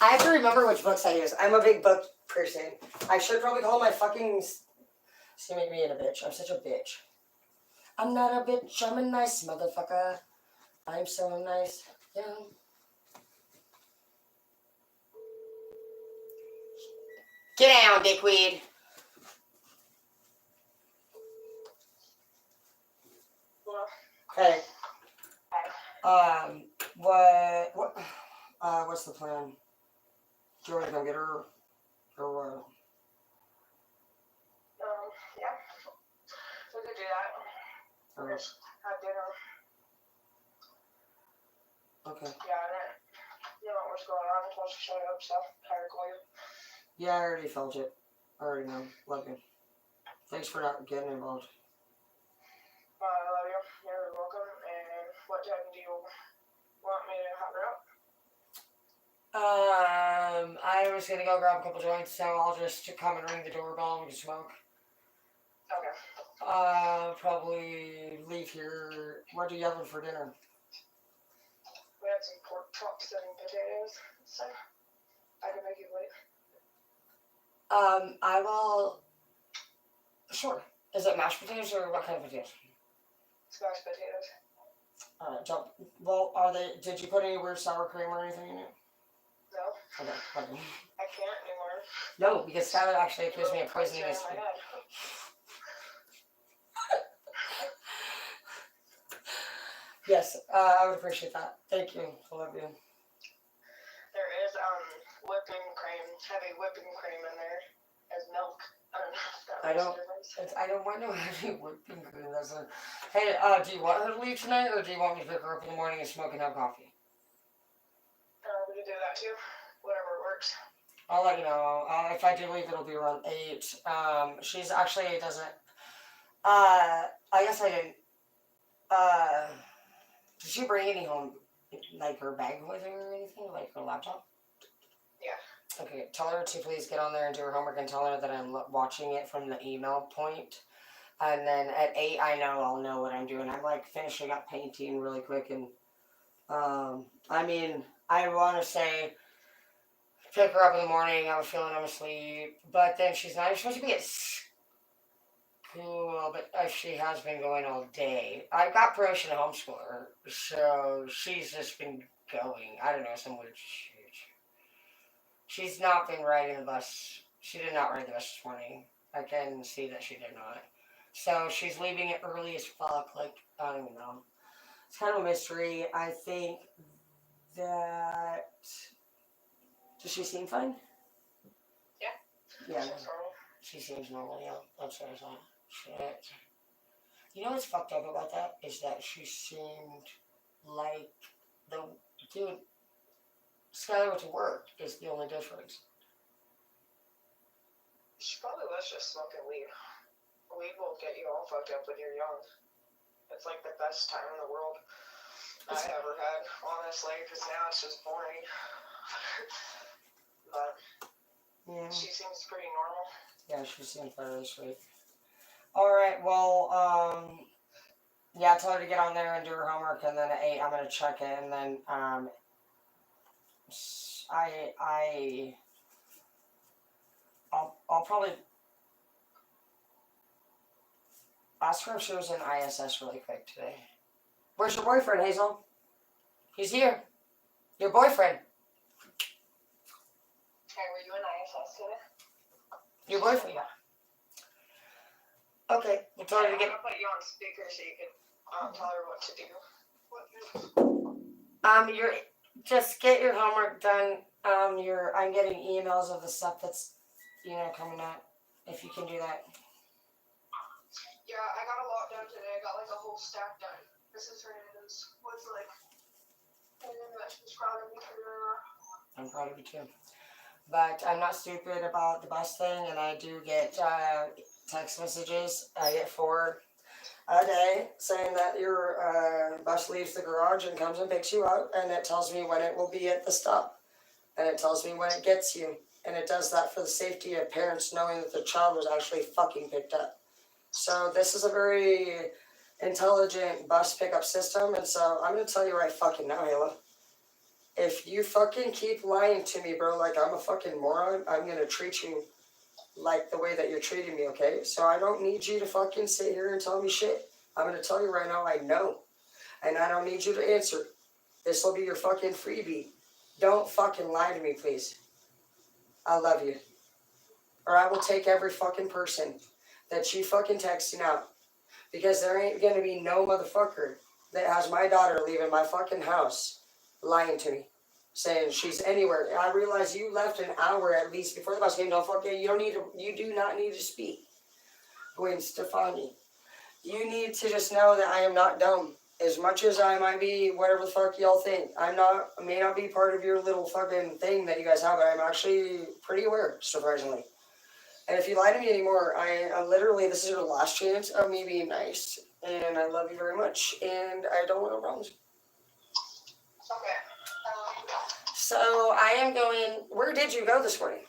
I have to remember which books I use. I'm a big book person. I should probably call my fucking... See, make me in a bitch. I'm such a bitch. I'm not a bitch. I'm a nice motherfucker. I'm so nice. Yeah. Get down, dickweed. Okay. What's the plan? Do you want to come get her? Or what? Yeah. We could do that. Or, Just have dinner. okay. Yeah, and then, you know what's going on. Once you shut up, so I call you. Yeah, I already felt it. I already know. Love you. Thanks for not getting involved. I love you. You're welcome. And what time do you want me to have her up? I was gonna go grab a couple joints, so I'll just come and ring the doorbell and we can smoke. Okay. Probably leave here. What do you have for dinner? We had some pork chops and potatoes. So I can make you wait. I will. Sure. Is it mashed potatoes or what kind of potatoes? Smashed potatoes. Jump. Well, are they? Did you put any weird sour cream or anything in it? No. Okay. I can't anymore. No, because Skylar actually accused me of poisoning his food. food. Yes, I would appreciate that. Thank you. I love you. There is whipping cream, heavy whipping cream in there as milk. I don't know if that makes a difference. I don't want no heavy whipping cream. Hey, do you want her to leave tonight, or do you want me to pick her up in the morning and smoke and have coffee? We can do that too. Whatever works. I'll let you know. If I do leave, it'll be around 8. She's actually doesn't. I guess I didn't. Did she bring any home, like her bag with her or anything, like her laptop? Yeah. Okay, tell her to please get on there and do her homework and tell her that I'm watching it from the email point. And then at 8, I'll know what I'm doing. I'm like finishing up painting really quick. And, I mean, I want to say pick her up in the morning. I have a feeling I'm asleep. But then she's not even supposed to be at school, but she has been going all day. I got permission to homeschool her, so she's just been going. I don't know, some weird shit. She's not been riding the bus. She did not ride the bus this morning. I can see that she did not. So she's leaving it early as fuck. Like, I don't even know. It's kind of a mystery. I think that. Does she seem fine? Yeah. Yeah. She seems normal, yeah. That's what I thought. Shit. You know what's fucked up about that? Is that she seemed like the dude. Skylar went to work is the only difference. She probably was just smoking weed. Weed will get you all fucked up when you're young. It's like the best time in the world I ever had, honestly, because now it's just boring. But yeah. She seems pretty normal. Yeah, she seems fairly sweet. Alright, well, yeah, tell her to get on there and do her homework, and then at 8 I'm gonna check it, and then, I'll probably ask her if she was in ISS really quick today. Where's your boyfriend, Hazel? He's here. Your boyfriend. Hey, were you in ISS today? Your boyfriend, yeah. Okay, we'll tell her to get. I'm gonna put you on speaker so you can tell her what to do. You're just get your homework done. I'm getting emails of the stuff that's, coming out. If you can do that. Yeah, I got a lot done today. I got like a whole stack done. This is Hernandez. What's like? She's proud of me for doing that. I'm proud of you too. But I'm not stupid about the bus thing, and I do get text messages. I get 4 a day saying that your bus leaves the garage and comes and picks you up, and it tells me when it will be at the stop, and it tells me when it gets you, and it does that for the safety of parents knowing that their child was actually fucking picked up. So this is a very intelligent bus pickup system, and so I'm going to tell you right fucking now, Halo. If you fucking keep lying to me, bro, like I'm a fucking moron, I'm going to treat you like the way that you're treating me, okay? So I don't need you to fucking sit here and tell me shit. I'm going to tell you right now, I know. And I don't need you to answer. This will be your fucking freebie. Don't fucking lie to me, please. I love you. Or I will take every fucking person that you fucking texting out. Because there ain't going to be no motherfucker that has my daughter leaving my fucking house lying to me. Saying she's anywhere. I realize you left an hour at least before the bus came. Don't forget, you do not need to speak. Gwen Stefani. You need to just know that I am not dumb. As much as I might be whatever the fuck y'all think. I may not be part of your little fucking thing that you guys have, but I'm actually pretty aware, surprisingly. And if you lie to me anymore, I literally, this is your last chance of me being nice. And I love you very much. And I don't want no problems. Okay. I love you. So I am going, where did you go this morning?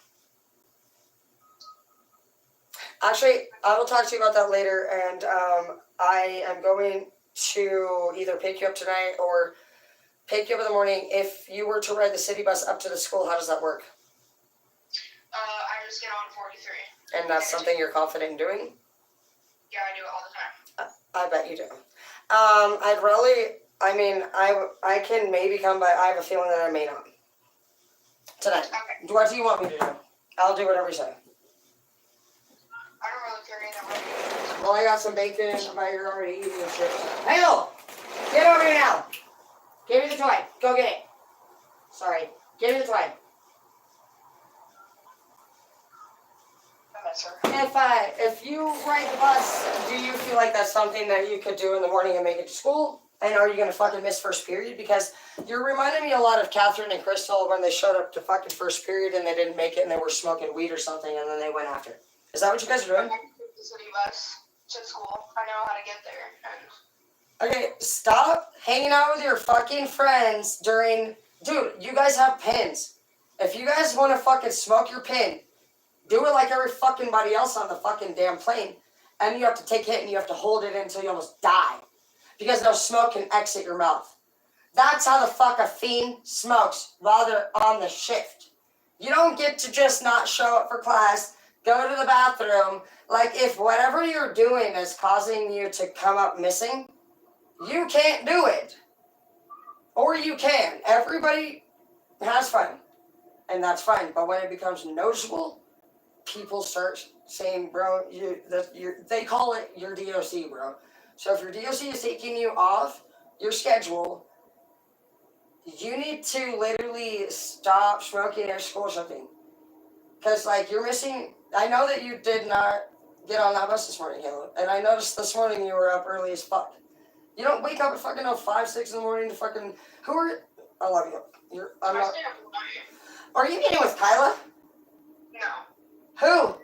Actually, I will talk to you about that later. And I am going to either pick you up tonight or pick you up in the morning. If you were to ride the city bus up to the school, how does that work? I just get on 43. And that's something you're confident in doing? Yeah, I do it all the time. I bet you do. I'd really, I mean, I can maybe come, but I have a feeling that I may not. Tonight. Okay. What do you want me to do? I'll do whatever you say. I don't really care either way. Well, I got some bacon, but you're already eating this shit. Halo! Get over here now! Give me the toy. Go get it. Sorry. Give me the toy. That's her. If you ride the bus, do you feel like that's something that you could do in the morning and make it to school? And are you going to fucking miss first period? Because you're reminding me a lot of Catherine and Crystal when they showed up to fucking first period and they didn't make it and they were smoking weed or something and then they went after. Is that what you guys are doing? I can take the city bus to school. I know how to get there. And Okay, stop hanging out with your fucking friends during... Dude, you guys have pins. If you guys want to fucking smoke your pin, do it like every fucking body else on the fucking damn plane. And you have to take it and you have to hold it until you almost die. Because no smoke can exit your mouth. That's how the fuck a fiend smokes while they're on the shift. You don't get to just not show up for class, go to the bathroom. Like, if whatever you're doing is causing you to come up missing, you can't do it. Or you can. Everybody has fun. And that's fine. But when it becomes noticeable, people start saying, bro, they call it your DOC, bro. So if your DOC is taking you off your schedule, you need to literally stop smoking at school or something. Because, like, you're missing... I know that you did not get on that bus this morning, Halo. And I noticed this morning you were up early as fuck. You don't wake up at fucking 5, 6 in the morning to fucking... Who are... I love you. I'm not... stay up all night. Are you meeting with Kyla? No. Who?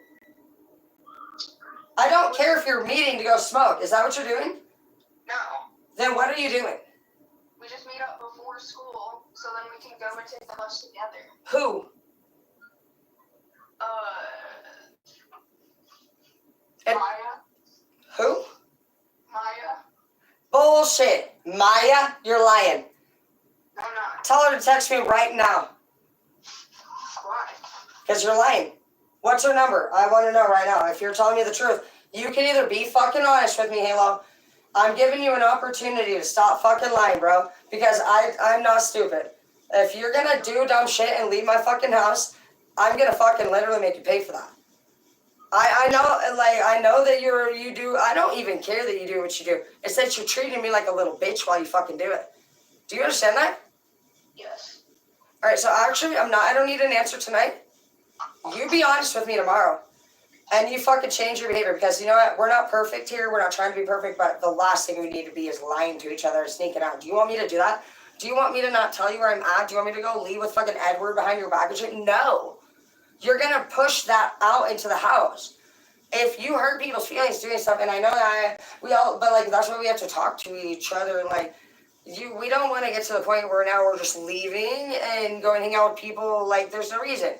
I don't care if you're meeting to go smoke. Is that what you're doing? No. Then what are you doing? We just meet up before school so then we can go and take the bus together. Who? Maya. Who? Maya. Bullshit. Maya, you're lying. No, I'm not. Tell her to text me right now. Why? Because you're lying. What's her number? I want to know right now. If you're telling me the truth, you can either be fucking honest with me, Halo. I'm giving you an opportunity to stop fucking lying, bro. Because I'm not stupid. If you're gonna do dumb shit and leave my fucking house, I'm gonna fucking literally make you pay for that. I know, like, I know that you do, I don't even care that you do what you do. It's that you're treating me like a little bitch while you fucking do it. Do you understand that? Yes. Alright, so actually, I don't need an answer tonight. You be honest with me tomorrow. And you fucking change your behavior because you know what? We're not perfect here. We're not trying to be perfect, but the last thing we need to be is lying to each other and sneaking out. Do you want me to do that? Do you want me to not tell you where I'm at? Do you want me to go leave with fucking Edward behind your back and shit? No. You're going to push that out into the house. If you hurt people's feelings doing stuff, and I know that but like, that's why we have to talk to each other. Like, we don't want to get to the point where now we're just leaving and going hang out with people. Like, there's no reason.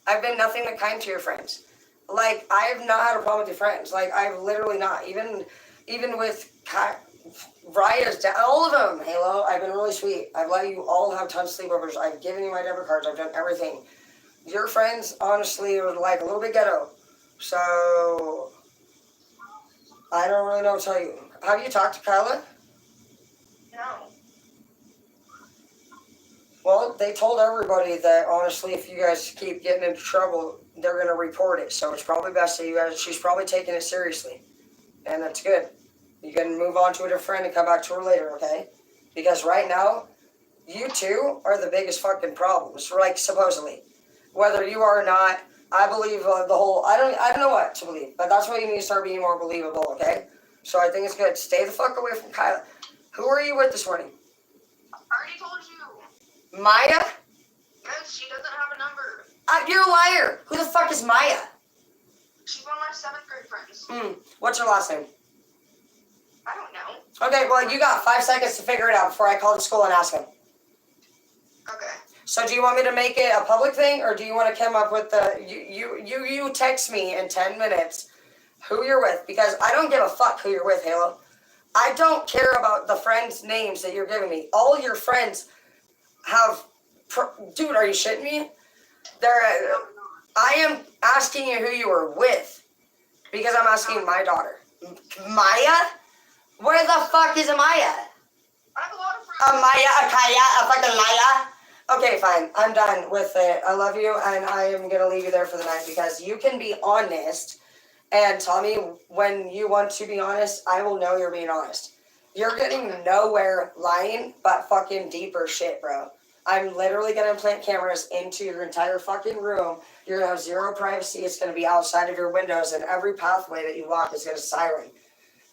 I've been nothing but kind to your friends. Like, I have not had a problem with your friends. Like, I've literally not. Even with Raya's, all of them, Halo, I've been really sweet. I've let you all have tons of sleepovers. I've given you my debit cards. I've done everything. Your friends, honestly, are like a little bit ghetto. So, I don't really know what to tell you. Have you talked to Kyla? No. Well, they told everybody that, honestly, if you guys keep getting into trouble, they're going to report it. So it's probably best that you guys, she's probably taking it seriously. And that's good. You can move on to a different friend and come back to her later, okay? Because right now, you two are the biggest fucking problems, like, supposedly. Whether you are or not, I believe the whole, I don't know what to believe, but that's why you need to start being more believable, okay? So I think it's good. Stay the fuck away from Kyla. Who are you with this morning? I already told you. Maya? Yes, she doesn't have a number. You're a liar. Who the fuck is Maya? friends. What's your last name? I don't know. Okay, well, you got 5 seconds to figure it out before I call the school and ask them. Okay. So do you want me to make it a public thing, or do you want to come up with the, you text me in 10 minutes who you're with, because I don't give a fuck who you're with, Halo. I don't care about the friends' names that you're giving me. All your friends have, dude, are you shitting me? I am asking you who you were with, because I'm asking my daughter. Maya? Where the fuck is Maya? I have a lot of friends. A Maya, a Kaya, a fucking Maya? Okay, fine. I'm done with it. I love you, and I am going to leave you there for the night, because you can be honest and tell me when you want to be honest. I will know you're being honest. You're getting nowhere lying but fucking deeper shit, bro. I'm literally going to implant cameras into your entire fucking room. You're going to have zero privacy. It's going to be outside of your windows, and every pathway that you walk is going to siren.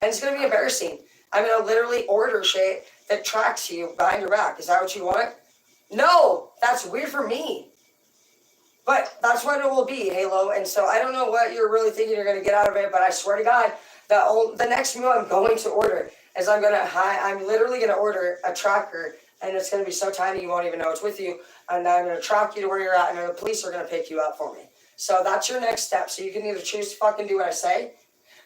And it's going to be embarrassing. I'm going to literally order shit that tracks you behind your back. Is that what you want? No, that's weird for me. But that's what it will be, Halo. And so I don't know what you're really thinking you're going to get out of it, but I swear to God, the next meal I'm going to order is I'm literally going to order a tracker, and it's going to be so tiny you won't even know it's with you. And I'm going to track you to where you're at, and the police are going to pick you up for me. So that's your next step. So you can either choose to fucking do what I say,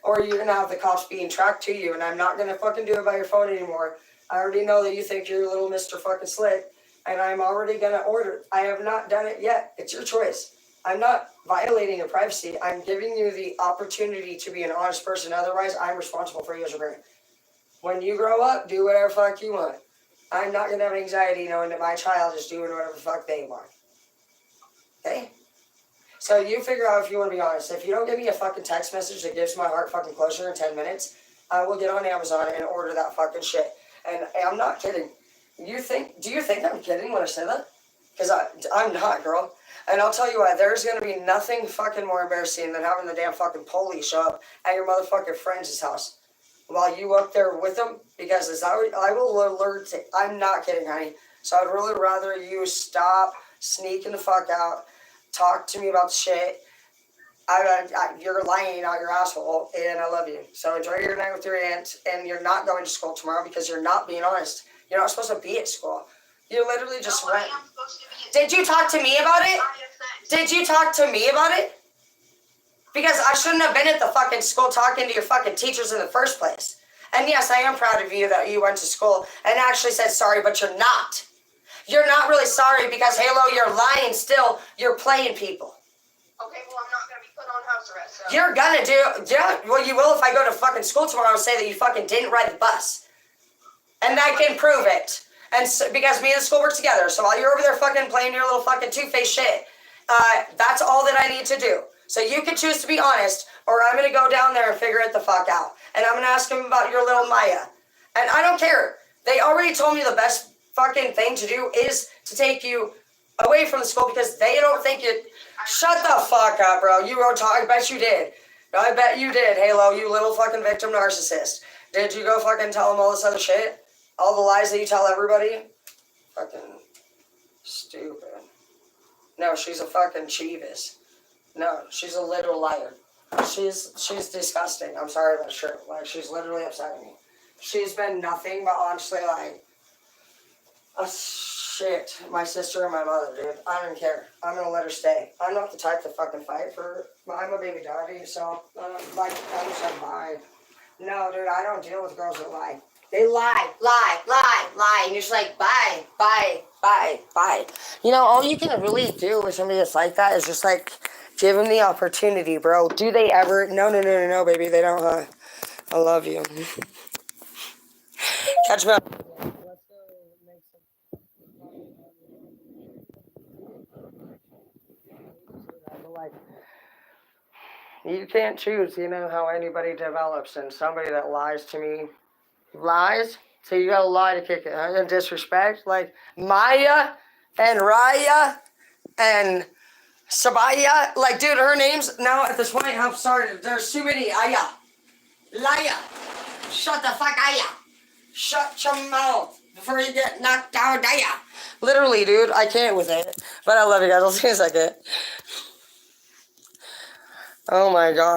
or you're going to have the cops being tracked to you, and I'm not going to fucking do it by your phone anymore. I already know that you think you're little Mr. fucking Slick, and I'm already going to order. I have not done it yet. It's your choice. I'm not violating your privacy. I'm giving you the opportunity to be an honest person. Otherwise, I'm responsible for you as a parent. When you grow up, do whatever fuck you want. I'm not going to have anxiety knowing that my child is doing whatever the fuck they want. Okay? So you figure out if you want to be honest. If you don't give me a fucking text message that gives my heart fucking closure in 10 minutes, I will get on Amazon and order that fucking shit. And I'm not kidding. Do you think I'm kidding when I say that? Because I'm not, girl. And I'll tell you what, there's going to be nothing fucking more embarrassing than having the damn fucking police show up at your motherfucking friend's house while you up there with them, because I will alert. I'm not kidding, honey. So I'd really rather you stop sneaking the fuck out, talk to me about shit. You're lying out your asshole, and I love you. So enjoy your night with your aunt, and you're not going to school tomorrow because you're not being honest. You're not supposed to be at school. You literally just went. Did you talk to me about it? Did you talk to me about it? Because I shouldn't have been at the fucking school talking to your fucking teachers in the first place. And yes, I am proud of you that you went to school and actually said sorry, but you're not. You're not really sorry because, Halo, you're lying still. You're playing people. Okay, well, I'm not going to be put on house arrest, so. You're gonna do, yeah, well, you will if I go to fucking school tomorrow and say that you fucking didn't ride the bus. And I can prove it. And so, because me and the school work together, so while you're over there fucking playing your little fucking two-faced shit, that's all that I need to do. So you can choose to be honest, or I'm gonna go down there and figure it the fuck out. And I'm gonna ask him about your little Maya. And I don't care. They already told me the best fucking thing to do is to take you away from the school because they don't think it. Shut the fuck up, bro. You wrote talk. I bet you did. I bet you did, Halo, you little fucking victim narcissist. Did you go fucking tell them all this other shit? All the lies that you tell everybody? Fucking stupid. No, she's a fucking Chivas. No, she's a literal liar. She's disgusting. I'm sorry, but sure. Like, she's literally upsetting me. She's been nothing but honestly like shit. My sister and my mother, dude. I don't care. I'm gonna let her stay. I'm not the type to fucking fight for her. I'm a baby daddy, so I'm just like, bye. No, dude, I don't deal with girls that lie. They lie, and you're just like, bye. You know, all you can really do with somebody that's like that is just like, give them the opportunity, bro. Do they ever? No, baby, they don't, huh? I love you. Catch me up. Let's go make some. Like, you can't choose, you know, how anybody develops, and somebody that lies to me, lies? So you gotta lie to kick it, huh? And disrespect, like Maya and Raya and Sabaya, like, dude, her names now at this point, I'm sorry, there's too many. Aya, Laya, shut the fuck Aya, shut your mouth before you get knocked out, Aya. Literally, dude, I can't with it, but I love you guys. I'll see you in a second. Oh my god.